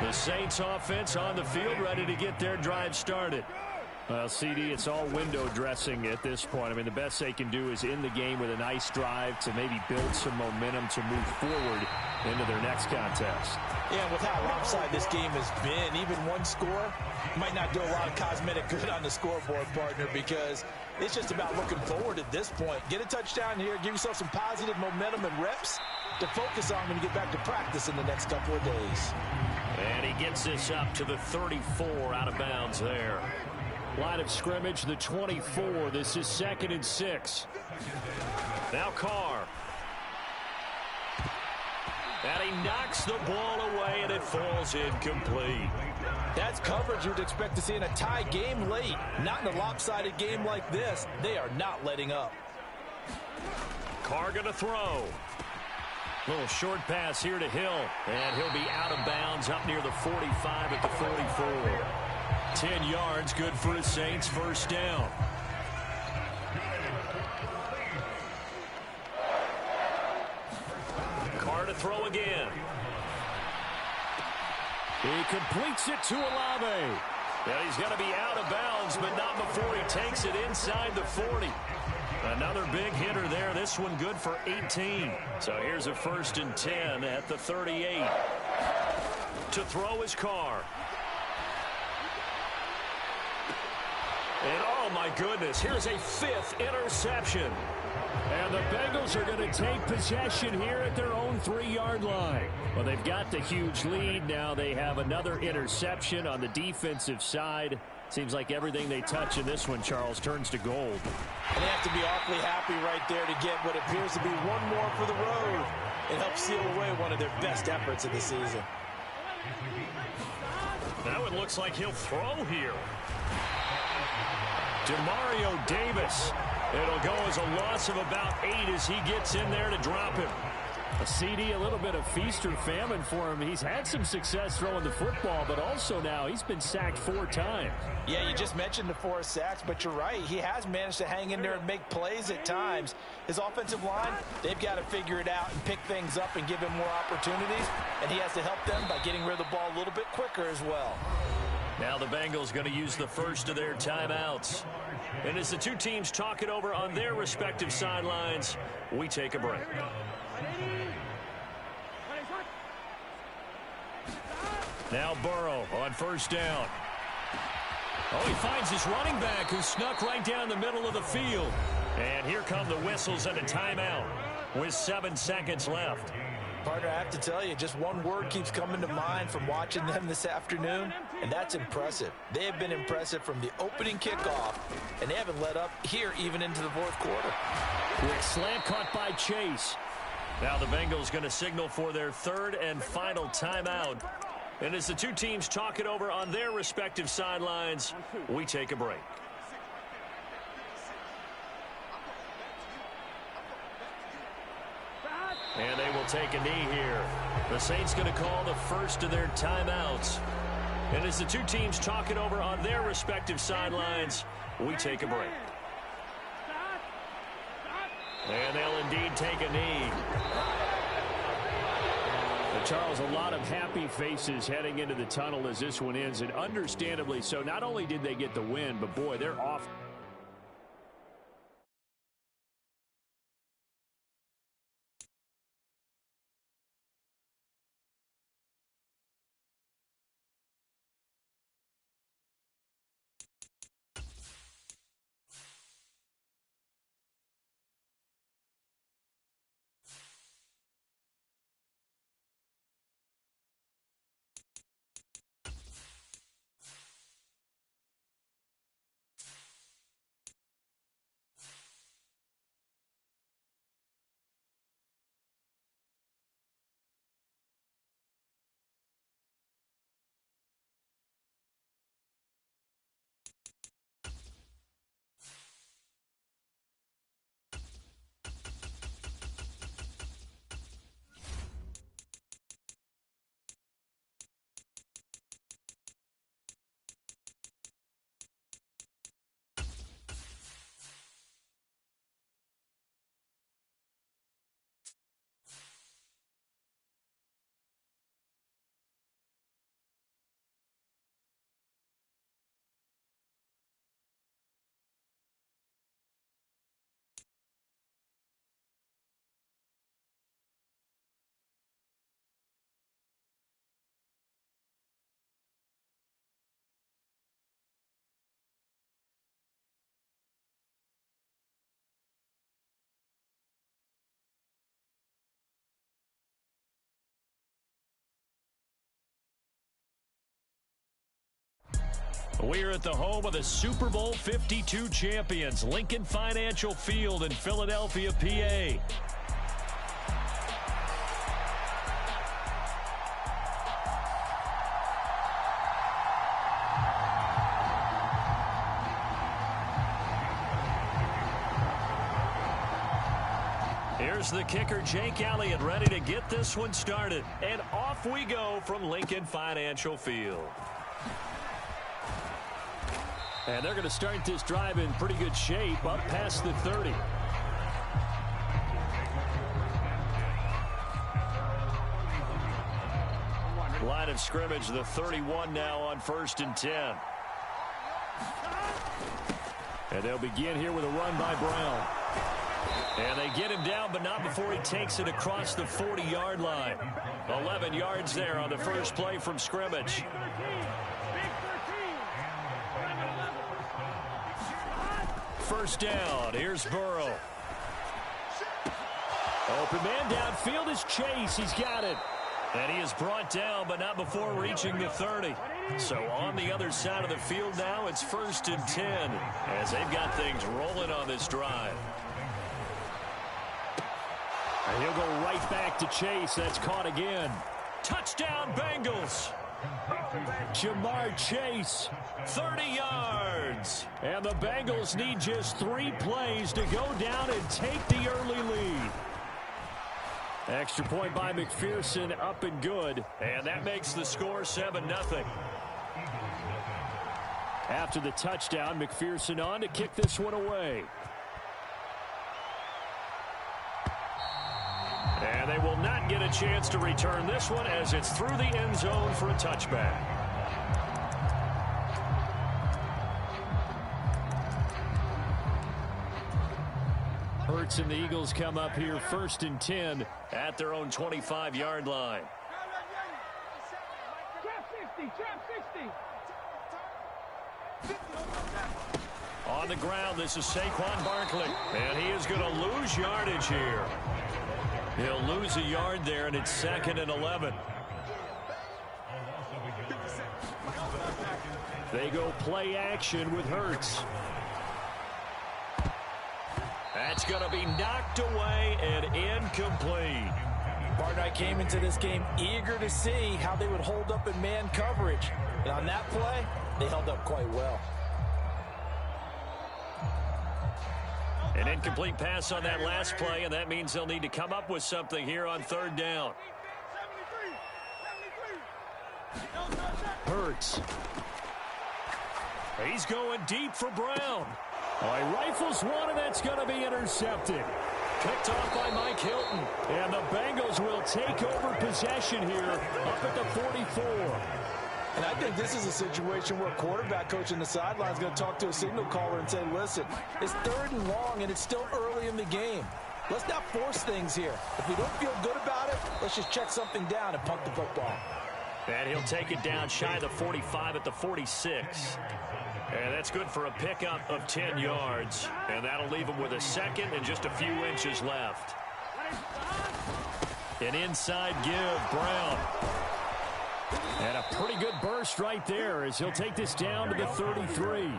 The Saints offense on the field, ready to get their drive started. Well, CD, it's all window dressing at this point. I mean, the best they can do is end the game with a nice drive to maybe build some momentum to move forward into their next contest. Yeah, with how lopsided this game has been, even one score might not do a lot of cosmetic good on the scoreboard, partner, because it's just about looking forward at this point. Get a touchdown here, give yourself some positive momentum and reps to focus on when you get back to practice in the next couple of days. And he gets this up to the 34, out of bounds there. Line of scrimmage, the 24. This is 2nd and 6. Now Carr. And he knocks the ball away, and it falls incomplete. That's coverage you'd expect to see in a tie game late. Not in a lopsided game like this. They are not letting up. Carr going to throw. Little short pass here to Hill. And he'll be out of bounds up near the 45 at the 44. 10 yards, good for the Saints, 1st down. throw again. He completes it to Olave. And he's going to be out of bounds, but not before he takes it inside the 40. Another big hitter there. This one good for 18. So here's a 1st and 10 at the 38. To throw his Carr. And oh my goodness, here's a 5th interception. And the Bengals are going to take possession here at their own 3-yard line. Well, they've got the huge lead. Now they have another interception on the defensive side. Seems like everything they touch in this one, Charles, turns to gold. And they have to be awfully happy right there to get what appears to be one more for the road. It helps seal away one of their best efforts of the season. Now it looks like he'll throw here. Demario Davis. It'll go as a loss of about 8 as he gets in there to drop him. A CD, a little bit of feast or famine for him. He's had some success throwing the football, but also now he's been sacked 4 times. Yeah, you just mentioned the 4 sacks, but you're right. He has managed to hang in there and make plays at times. His offensive line, they've got to figure it out and pick things up and give him more opportunities, and he has to help them by getting rid of the ball a little bit quicker as well. Now the Bengals going to use the first of their timeouts. And as the two teams talk it over on their respective sidelines, we take a break. Now Burrow on 1st down. Oh, he finds his running back who snuck right down the middle of the field. And here come the whistles and a timeout with 7 seconds left. Partner, I have to tell you, just one word keeps coming to mind from watching them this afternoon, and that's impressive. They have been impressive from the opening kickoff, and they haven't let up here even into the 4th quarter. Quick slant caught by Chase. Now the Bengals going to signal for their 3rd and final timeout. And as the two teams talk it over on their respective sidelines, we take a break. And they will take a knee here. The Saints going to call the first of their timeouts. And as the two teams talk it over on their respective sidelines, we take a break. And they'll indeed take a knee. Charles, a lot of happy faces heading into the tunnel as this one ends, and understandably so. Not only did they get the win, but boy, they're off. We're at the home of the Super Bowl 52 champions, Lincoln Financial Field in Philadelphia, PA. Here's the kicker, Jake Elliott, ready to get this one started. And off we go from Lincoln Financial Field. And they're going to start this drive in pretty good shape, up past the 30. line of scrimmage, the 31 now on 1st and 10. And they'll begin here with a run by Brown. And they get him down, but not before he takes it across the 40-yard line. 11 yards there on the first play from scrimmage. First down. Here's Burrow. Open man downfield is Chase. He's got it. And he is brought down, but not before reaching the 30. So on the other side of the field now, it's 1st and 10 as they've got things rolling on this drive. And he'll go right back to Chase. That's caught again. Touchdown, Bengals. Jamar Chase. 30 yards. And the Bengals need just 3 plays to go down and take the early lead. Extra point by McPherson, up and good. And that makes the score 7-0. After the touchdown, McPherson on to kick this one away. And they will not get a chance to return this one as it's through the end zone for a touchback. Hurts and the Eagles come up here 1st and 10 at their own 25-yard line. On the ground, this is Saquon Barkley. And he is going to lose yardage here. He'll lose a yard there, and it's 2nd and 11. They go play action with Hurts. That's going to be knocked away and incomplete. Partner, I came into this game eager to see how they would hold up in man coverage. And on that play, they held up quite well. An incomplete pass on that last play, and that means they'll need to come up with something here on 3rd down. Hurts. He's going deep for Brown. Oh, he rifles one, and that's going to be intercepted. Picked off by Mike Hilton. And the Bengals will take over possession here up at the 44. And I think this is a situation where a quarterback coach on the sideline is going to talk to a signal caller and say, listen, it's 3rd and long, and it's still early in the game. Let's not force things here. If we don't feel good about it, let's just check something down and punt the football. And he'll take it down shy of the 45 at the 46. And that's good for a pickup of 10 yards. And that'll leave him with a 2nd and just a few inches left. An inside give, Brown. And a pretty good burst right there as he'll take this down to the 33.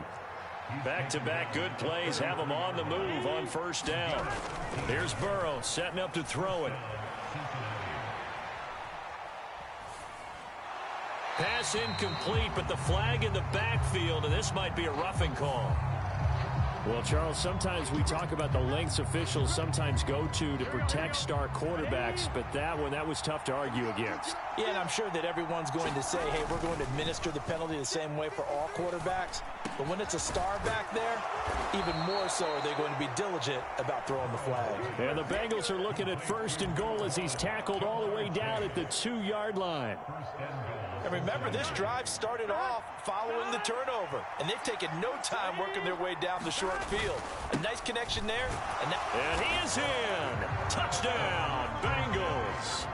Back-to-back good plays have him on the move on 1st down. Here's Burrow setting up to throw it. Pass incomplete, but the flag in the backfield, and this might be a roughing call. Well, Charles, sometimes we talk about the lengths officials sometimes go to protect star quarterbacks, but that one, that was tough to argue against. Yeah, and I'm sure that everyone's going to say, hey, we're going to administer the penalty the same way for all quarterbacks. But when it's a star back there, even more so are they going to be diligent about throwing the flag. And the Bengals are looking at 1st and goal as he's tackled all the way down at the 2-yard line. And remember, this drive started off following the turnover, and they've taken no time working their way down the short field. A nice connection there. And he is in. Touchdown, Bengals.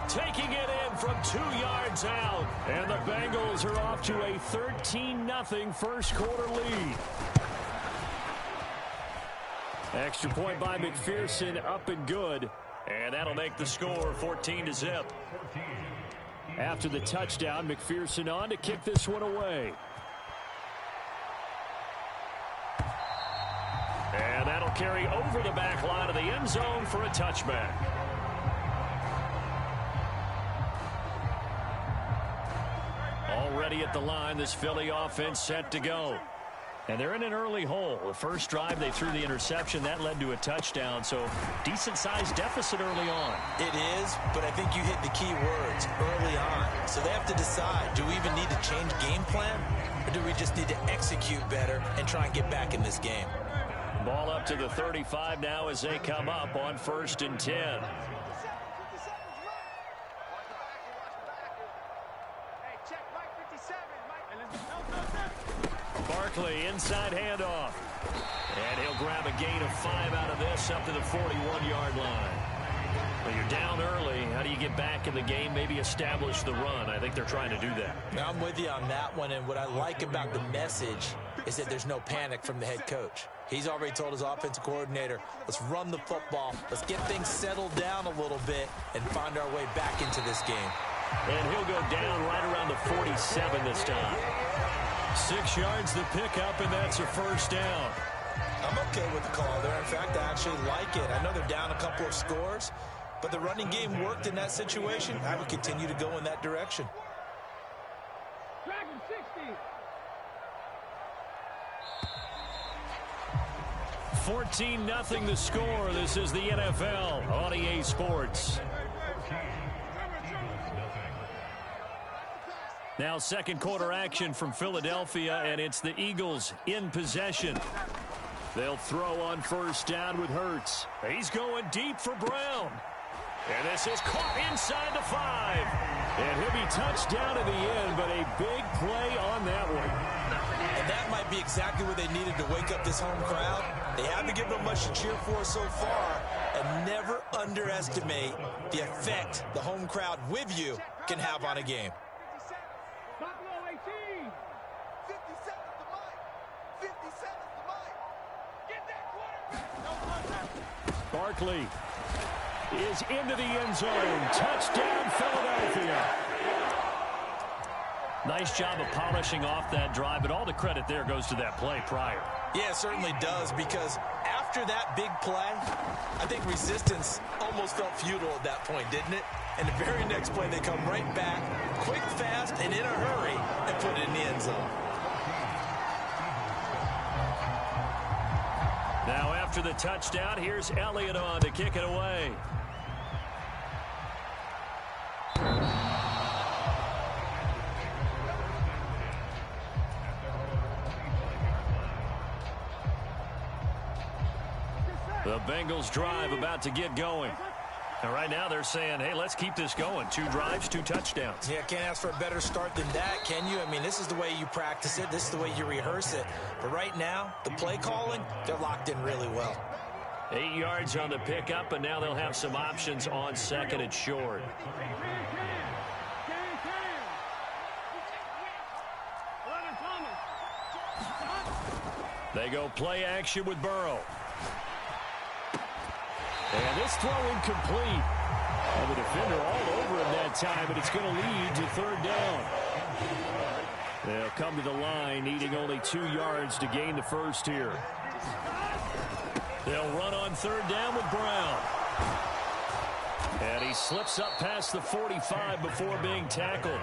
Taking it in from 2 yards out. And the Bengals are off to a 13-0 first quarter lead. Extra point by McPherson, up and good. And that'll make the score 14-0. After the touchdown, McPherson on to kick this one away. And that'll carry over the back line of the end zone for a touchback. Already at the line, this Philly offense set to go. And they're in an early hole. The first drive, they threw the interception. That led to a touchdown, so decent-sized deficit early on. It is, but I think you hit the key words, early on. So they have to decide, do we even need to change game plan, or do we just need to execute better and try and get back in this game? Ball up to the 35 now as they come up on 1st and 10. Barkley, inside handoff. And he'll grab a gain of 5 out of this up to the 41-yard line. Well, you're down early. How do you get back in the game, maybe establish the run? I think they're trying to do that. Now, I'm with you on that one, and what I like about the message is that there's no panic from the head coach. He's already told his offensive coordinator, let's run the football, let's get things settled down a little bit and find our way back into this game. And he'll go down right around the 47 this time. 6 yards the pickup, and that's a first down. I'm okay with the call there. In fact, I actually like it. I know they're down a couple of scores, but the running game worked in that situation. I would continue to go in that direction. 14-0 the score. This is the NFL on EA Sports. Now second quarter action from Philadelphia, and it's the Eagles in possession. They'll throw on first down with Hurts. He's going deep for Brown. And this is caught inside the 5. And he'll be touched down at the end, but a big play on that one. And that might be exactly what they needed to wake up this home crowd. They haven't given them much to cheer for so far. And never underestimate the effect the home crowd with you can have on a game. Barkley is into the end zone. Touchdown, Philadelphia. Nice job of polishing off that drive, but all the credit there goes to that play prior. Yeah, it certainly does, because after that big play, I think resistance almost felt futile at that point, didn't it? And the very next play, they come right back, quick, fast, and in a hurry, and put it in the end zone. Now after the touchdown, here's Elliott on to kick it away. The Bengals drive about to get going. And right now they're saying, hey, let's keep this going. 2 drives, 2 touchdowns. Yeah, can't ask for a better start than that, can you? I mean, this is the way you practice it. This is the way you rehearse it. But right now, the play calling, they're locked in really well. 8 yards on the pickup, and now they'll have some options on second and short. They go play action with Burrow. And this throw incomplete. And the defender all over him that time, but it's going to lead to third down. They'll come to the line, needing only 2 yards to gain the first here. They'll run on third down with Brown. And he slips up past the 45 before being tackled.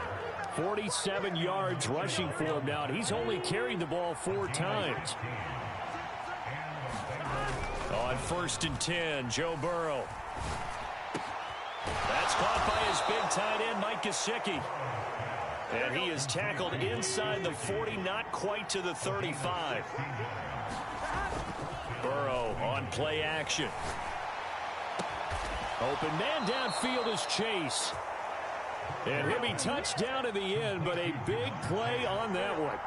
47 yards rushing for him now, and he's only carried the ball 4 times. On first and 10, Joe Burrow. That's caught by his big tight end, Mike Gesicki. And he is tackled inside the 40, not quite to the 35. Burrow on play action. Open man downfield is Chase. And he'll be touched down in the end, but a big play on that one.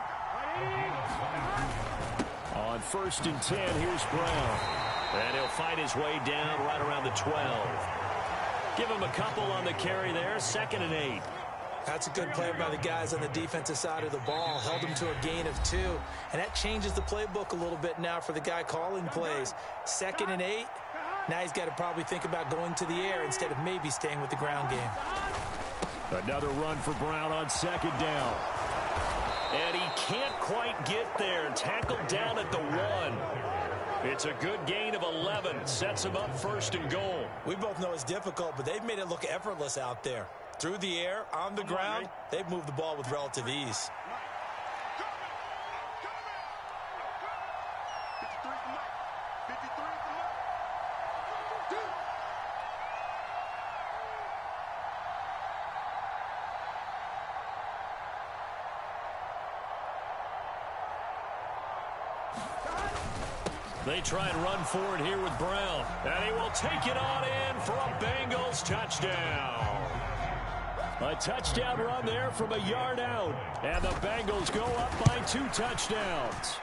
On first and 10, here's Brown. And he'll fight his way down right around the 12. Give him a couple on the carry there. 2nd and 8. That's a good play by the guys on the defensive side of the ball. Held him to a gain of 2. And that changes the playbook a little bit now for the guy calling plays. 2nd and 8. Now he's got to probably think about going to the air instead of maybe staying with the ground game. Another run for Brown on 2nd down. And he can't quite get there. Tackled down at the 1. It's a good gain of 11. Sets him up 1st and goal. We both know it's difficult, but they've made it look effortless out there. Through the air, on the ground, they've moved the ball with relative ease. They try and run forward here with Brown. And he will take it on in for a Bengals touchdown. A touchdown run there from a yard out. And the Bengals go up by 2 touchdowns.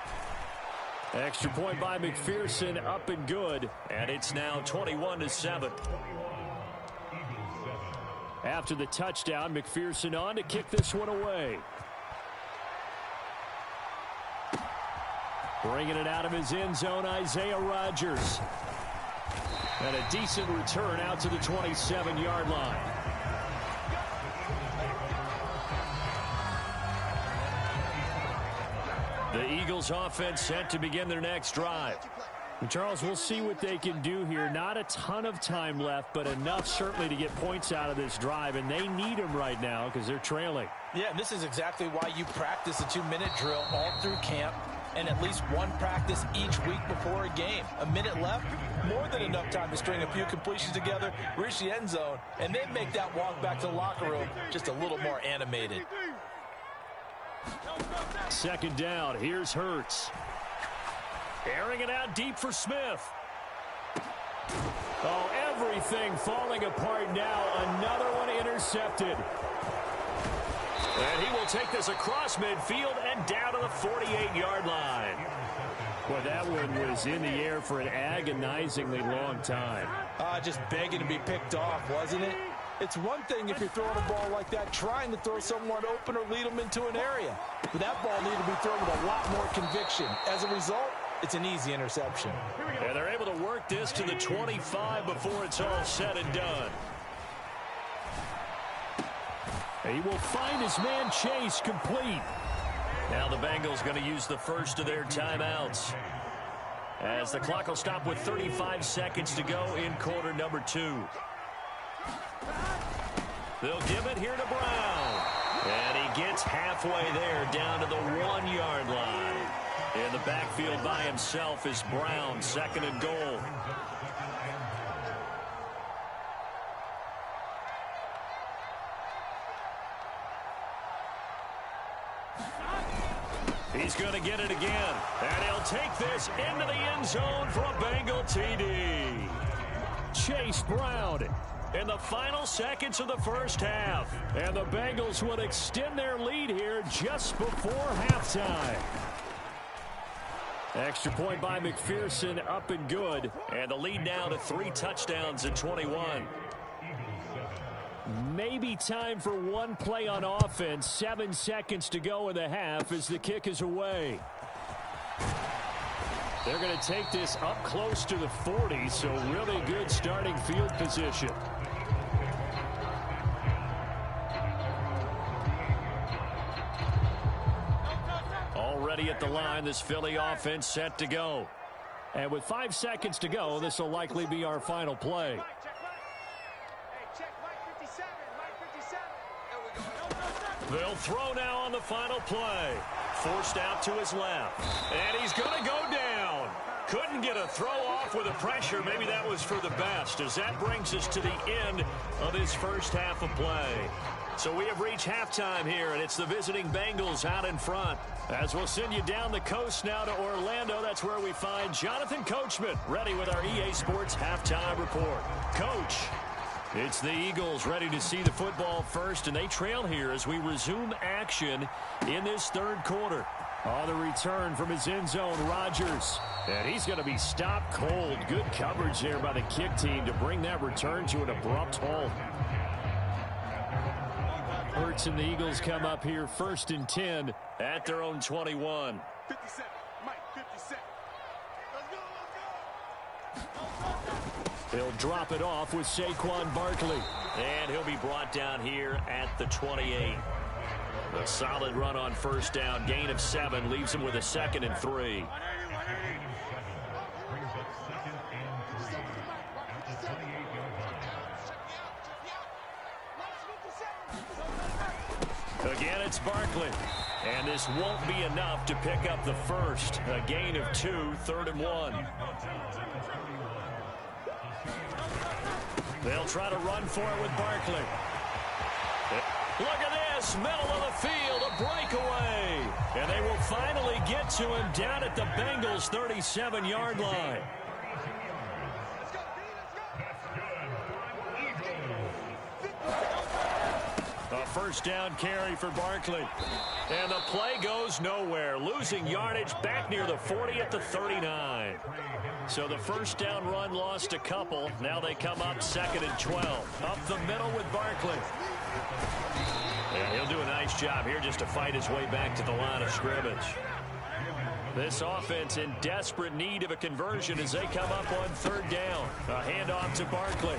Extra point by McPherson, up and good. And it's now 21-7. After the touchdown, McPherson on to kick this one away. Bringing it out of his end zone, Isaiah Rodgers. And a decent return out to the 27-yard line. The Eagles offense set to begin their next drive. And Charles, we'll see what they can do here. Not a ton of time left, but enough certainly to get points out of this drive. And they need them right now because they're trailing. Yeah, and this is exactly why you practice a 2-minute drill all through camp and at least one practice each week before a game. A minute left, more than enough time to string a few completions together, reach the end zone, and then make that walk back to the locker room just a little more animated. Second down, here's Hurts. Airing it out deep for Smith. Oh, everything falling apart now. Another one intercepted. And he will take this across midfield and down to the 48-yard line. Well, that one was in the air for an agonizingly long time. Just begging to be picked off, wasn't it? It's one thing if you're throwing a ball like that, trying to throw someone open or lead them into an area. But that ball needed to be thrown with a lot more conviction. As a result, it's an easy interception. And they're able to work this to the 25 before it's all said and done. He will find his man Chase complete. Now the Bengals going to use the first of their timeouts, as the clock will stop with 35 seconds to go in quarter number 2. They'll give it here to Brown. And he gets halfway there, down to the 1-yard line. In the backfield by himself is Brown, second and goal. He's going to get it again. And he'll take this into the end zone for a Bengal TD. Chase Brown in the final seconds of the first half. And the Bengals will extend their lead here just before halftime. Extra point by McPherson, up and good. And the lead now to 3 touchdowns at 21. Maybe time for one play on offense. 7 seconds to go in the half as the kick is away. They're going to take this up close to the 40, so really good starting field position. Already at the line, this Philly offense set to go. And with 5 seconds to go, this will likely be our final play. They'll throw now on the final play. Forced out to his left. And he's going to go down. Couldn't get a throw off with the pressure. Maybe that was for the best, as that brings us to the end of this first half of play. So we have reached halftime here, and it's the visiting Bengals out in front. As we'll send you down the coast now to Orlando, that's where we find Jonathan Coachman, ready with our EA Sports halftime report. Coach. It's the Eagles ready to see the football first, and they trail here as we resume action in this third quarter. On the return from his end zone, Rodgers. And he's going to be stopped cold. Good coverage there by the kick team to bring that return to an abrupt halt. Hurts and the Eagles come up here 1st and 10 at their own 21. 57, Mike, 57. Let's go, let's go. He'll drop it off with Saquon Barkley. And he'll be brought down here at the 28. A solid run on first down. Gain of 7 leaves him with a 2nd and 3. Again, it's Barkley. And this won't be enough to pick up the first. A gain of 2, 3rd and 1. They'll try to run for it with Barkley. Look at this, middle of the field, a breakaway. And they will finally get to him down at the Bengals' 37-yard line. first down carry for Barkley. And the play goes nowhere. Losing yardage back near the 40 at the 39. So the first down run lost a couple. Now they come up 2nd and 12. Up the middle with Barkley. And he'll do a nice job here just to fight his way back to the line of scrimmage. This offense in desperate need of a conversion as they come up on 3rd down. A handoff to Barkley.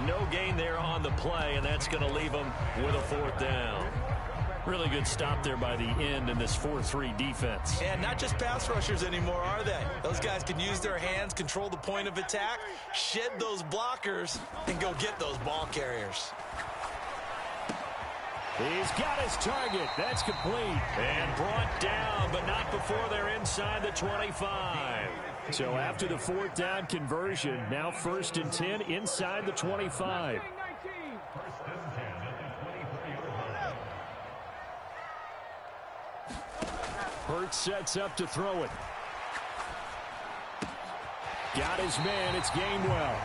No gain there on the play, and that's going to leave them with a 4th down. Really good stop there by the end in this 4-3 defense. And not just pass rushers anymore, are they? Those guys can use their hands, control the point of attack, shed those blockers, and go get those ball carriers. He's got his target. That's complete. And brought down, but not before they're inside the 25. So after the 4th down conversion, now 1st and 10 inside the 25. Hurts sets up to throw it. Got his man. It's Gainwell.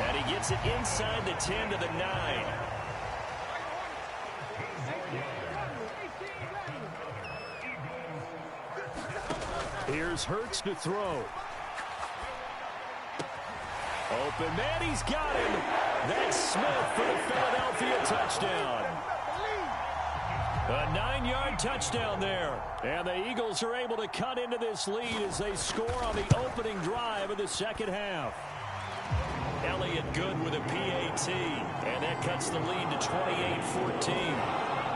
And he gets it inside the 10 to the 9. Here's Hurts to throw. Open man, he's got him. That's Smith for the Philadelphia touchdown. A 9-yard touchdown there. And the Eagles are able to cut into this lead as they score on the opening drive of the 2nd half. Elliott good with a PAT. And that cuts the lead to 28-14.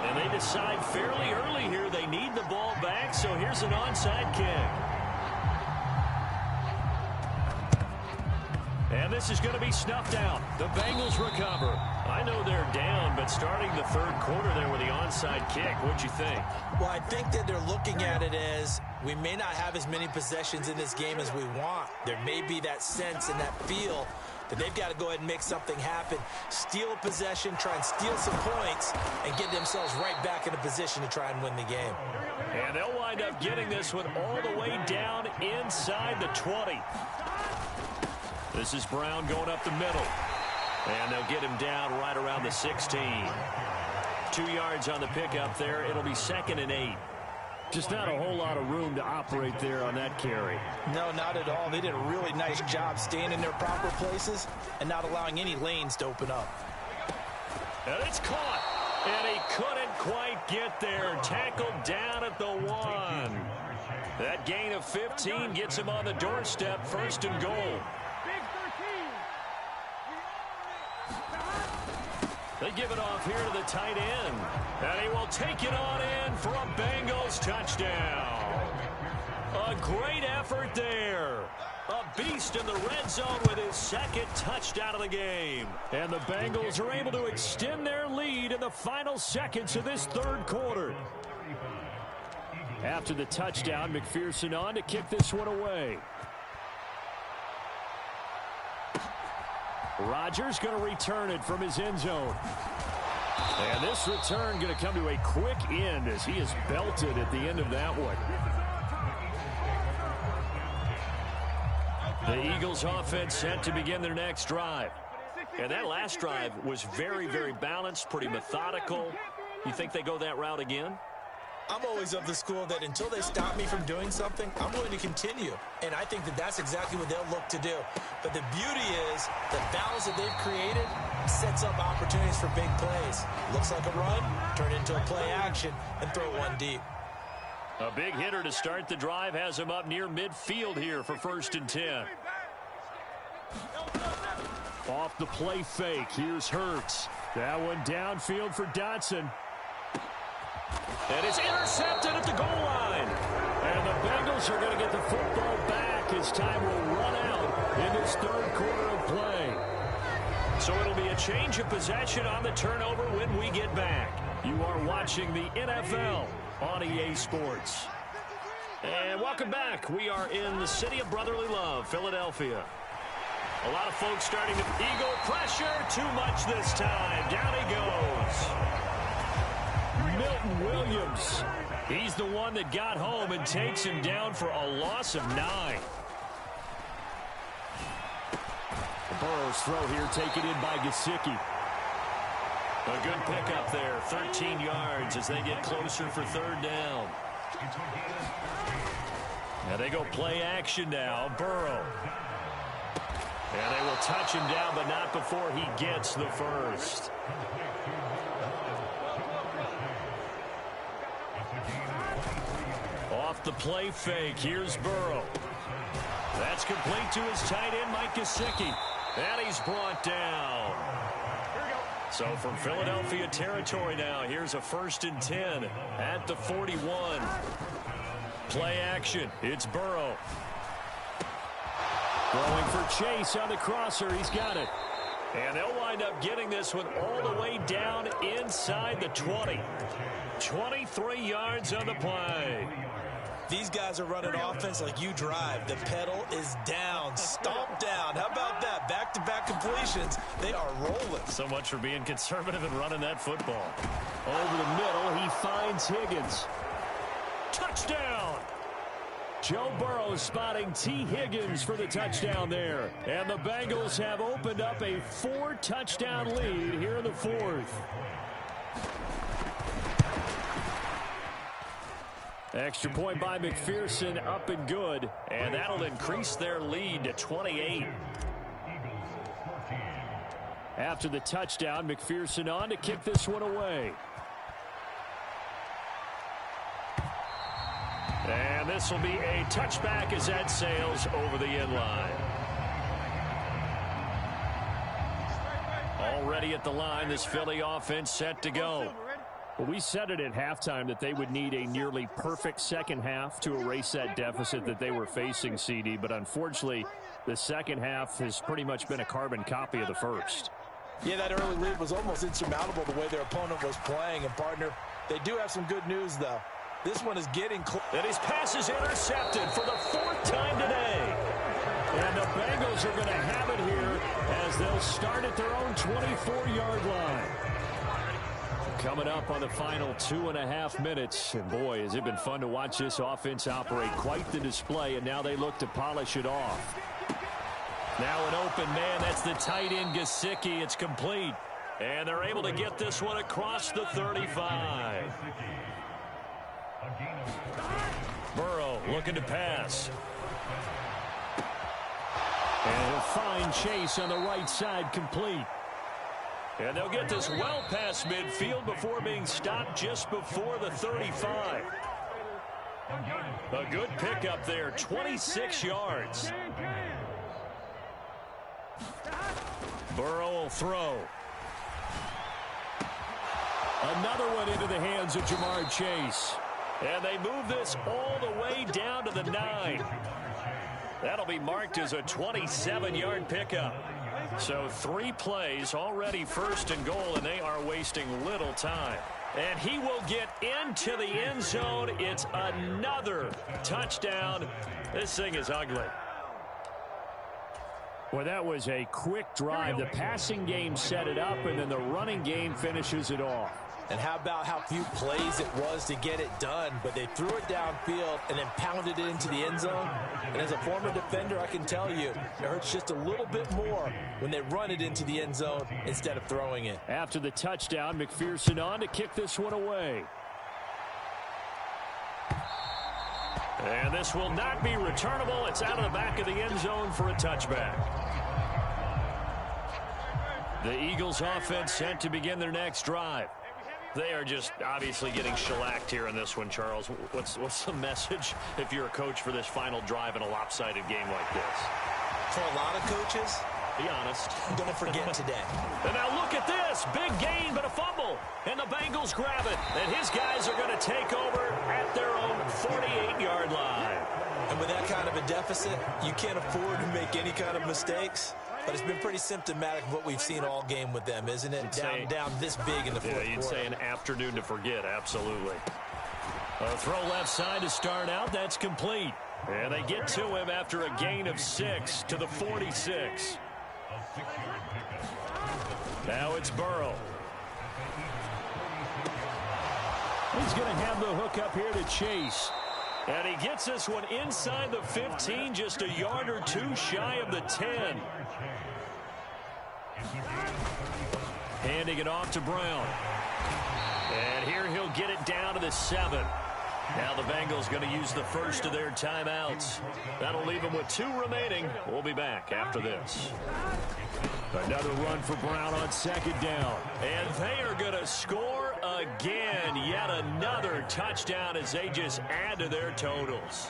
And they decide fairly early here they need the ball back, so here's an onside kick. And this is going to be snuffed out. The Bengals recover. I know they're down, but starting the 3rd quarter there with the onside kick, what'd you think? Well, I think that they're looking at it as we may not have as many possessions in this game as we want. There may be that sense and that feel that they've got to go ahead and make something happen. Steal a possession, try and steal some points, and get themselves right back in a position to try and win the game. And they'll wind up getting this one all the way down inside the 20. This is Brown going up the middle. And they'll get him down right around the 16. 2 yards on the pickup there. It'll be 2nd and 8. Just not a whole lot of room to operate there on that carry. No, not at all. They did a really nice job staying in their proper places and not allowing any lanes to open up. And it's caught. And he couldn't quite get there. Tackled down at the 1. That gain of 15 gets him on the doorstep. 1st and goal. They give it off here to the tight end. And he will take it on in for a Bengals touchdown. A great effort there. A beast in the red zone with his 2nd touchdown of the game. And the Bengals are able to extend their lead in the final seconds of this 3rd quarter. After the touchdown, McPherson on to kick this one away. Rodgers going to return it from his end zone. And this return going to come to a quick end as he is belted at the end of that one. The Eagles offense set to begin their next drive. And that last drive was very, very balanced, pretty methodical. You think they go that route again? I'm always of the school that until they stop me from doing something, I'm going to continue. And I think that that's exactly what they'll look to do. But the beauty is the balance that they've created sets up opportunities for big plays. Looks like a run, turn into a play action, and throw one deep. A big hitter to start the drive has him up near midfield here for 1st and 10. Off the play fake, here's Hurts. That one downfield for Dotson. And it's intercepted at the goal line. And the Bengals are going to get the football back as time will run out in this 3rd quarter of play. So it'll be a change of possession on the turnover when we get back. You are watching the NFL on EA Sports. And welcome back. We are in the city of brotherly love, Philadelphia. A lot of folks starting to Eagle pressure. Too much this time. Down he goes. Milton Williams. He's the one that got home and takes him down for a loss of 9. Burrow's throw here taken in by Gesicki. A good pickup there, 13 yards as they get closer for third down. Now they go play action now. Burrow. And they will touch him down, but not before he gets the first. Off the play fake, here's Burrow. That's complete to his tight end, Mike Gesicki. And he's brought down. So from Philadelphia territory now, here's a 1st and 10 at the 41. Play action, it's Burrow. Throwing for Chase on the crosser. He's got it. And they'll wind up getting this one all the way down inside the 20. 23 yards on the play. These guys are running offense like you drive. The pedal is down, stomped down. How about that? Back-to-back completions. They are rolling. So much for being conservative and running that football. Over the middle, he finds Higgins. Touchdown! Joe Burrow spotting T. Higgins for the touchdown there. And the Bengals have opened up a 4-touchdown lead here in the 4th. Extra point by McPherson, up and good. And that'll increase their lead to 28. After the touchdown, McPherson on to kick this one away. And this will be a touchback as that sails over the end line. Already at the line, this Philly offense set to go. Well, we said it at halftime that they would need a nearly perfect second half to erase that deficit that they were facing, CD. But unfortunately, the second half has pretty much been a carbon copy of the first. Yeah, that early lead was almost insurmountable the way their opponent was playing. And, partner, they do have some good news, though. This one is getting close. And his pass is intercepted for the 4th time today. And the Bengals are going to have it here as they'll start at their own 24-yard line. Coming up on the final 2.5 minutes. And boy, has it been fun to watch this offense operate. Quite the display, and now they look to polish it off. Now an open man. That's the tight end, Gesicki. It's complete. And they're able to get this one across the 35. Burrow looking to pass. And he'll find Chase on the right side, complete. And they'll get this well past midfield before being stopped just before the 35. A good pickup there, 26 yards. Burrow will throw. Another one into the hands of Jamar Chase. And they move this all the way down to the 9. That'll be marked as a 27-yard pickup. So 3 plays, already 1st and goal, and they are wasting little time. And he will get into the end zone. It's another touchdown. This thing is ugly. Well, that was a quick drive. The passing game set it up, and then the running game finishes it off. And how about how few plays it was to get it done, but they threw it downfield and then pounded it into the end zone. And as a former defender, I can tell you, it hurts just a little bit more when they run it into the end zone instead of throwing it. After the touchdown, McPherson on to kick this one away. And this will not be returnable. It's out of the back of the end zone for a touchback. The Eagles offense set to begin their next drive. They are just obviously getting shellacked here in this one, Charles. What's the message if you're a coach for this final drive in a lopsided game like this? For a lot of coaches, be honest, I'm going to forget today. And now look at this. Big gain, but a fumble. And the Bengals grab it. And his guys are going to take over at their own 48-yard line. And with that kind of a deficit, you can't afford to make any kind of mistakes. But it's been pretty symptomatic of what we've seen all game with them, isn't it? Down this big in the fourth quarter. You'd say an afternoon to forget, absolutely. A throw left side to start out. That's complete. And they get to him after a gain of 6 to the 46. Now it's Burrow. He's going to have the hook up here to Chase. And he gets this one inside the 15, just a yard or 2 shy of the 10. Handing it off to Brown. And here he'll get it down to the 7. Now the Bengals going to use the first of their timeouts. That'll leave them with 2 remaining. We'll be back after this. Another run for Brown on 2nd down. And they are going to score again. Yet another touchdown as they just add to their totals.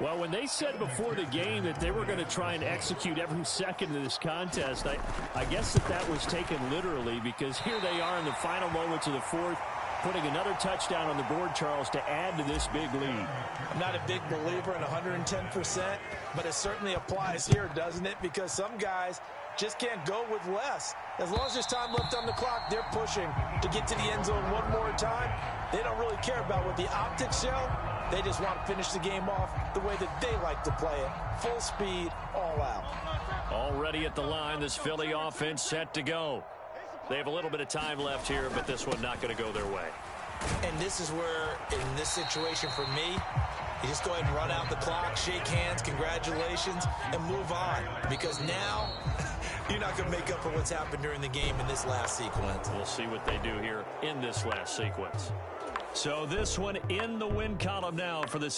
Well, when they said before the game that they were going to try and execute every second of this contest, I guess that was taken literally, because here they are in the final moments of the 4th, putting another touchdown on the board, Charles, to add to this big lead. I'm not a big believer in 110%, but it certainly applies here, doesn't it? Because some guys just can't go with less. As long as there's time left on the clock, they're pushing to get to the end zone one more time. They don't really care about what the optics show. They just want to finish the game off the way that they like to play it. Full speed, all out. Already at the line, this Philly offense set to go. They have a little bit of time left here, but this one not going to go their way. And this is where, in this situation for me, you just go ahead and run out the clock, shake hands, congratulations, and move on. Because now, you're not going to make up for what's happened during the game in this last sequence. We'll see what they do here in this last sequence. So this one in the win column now for the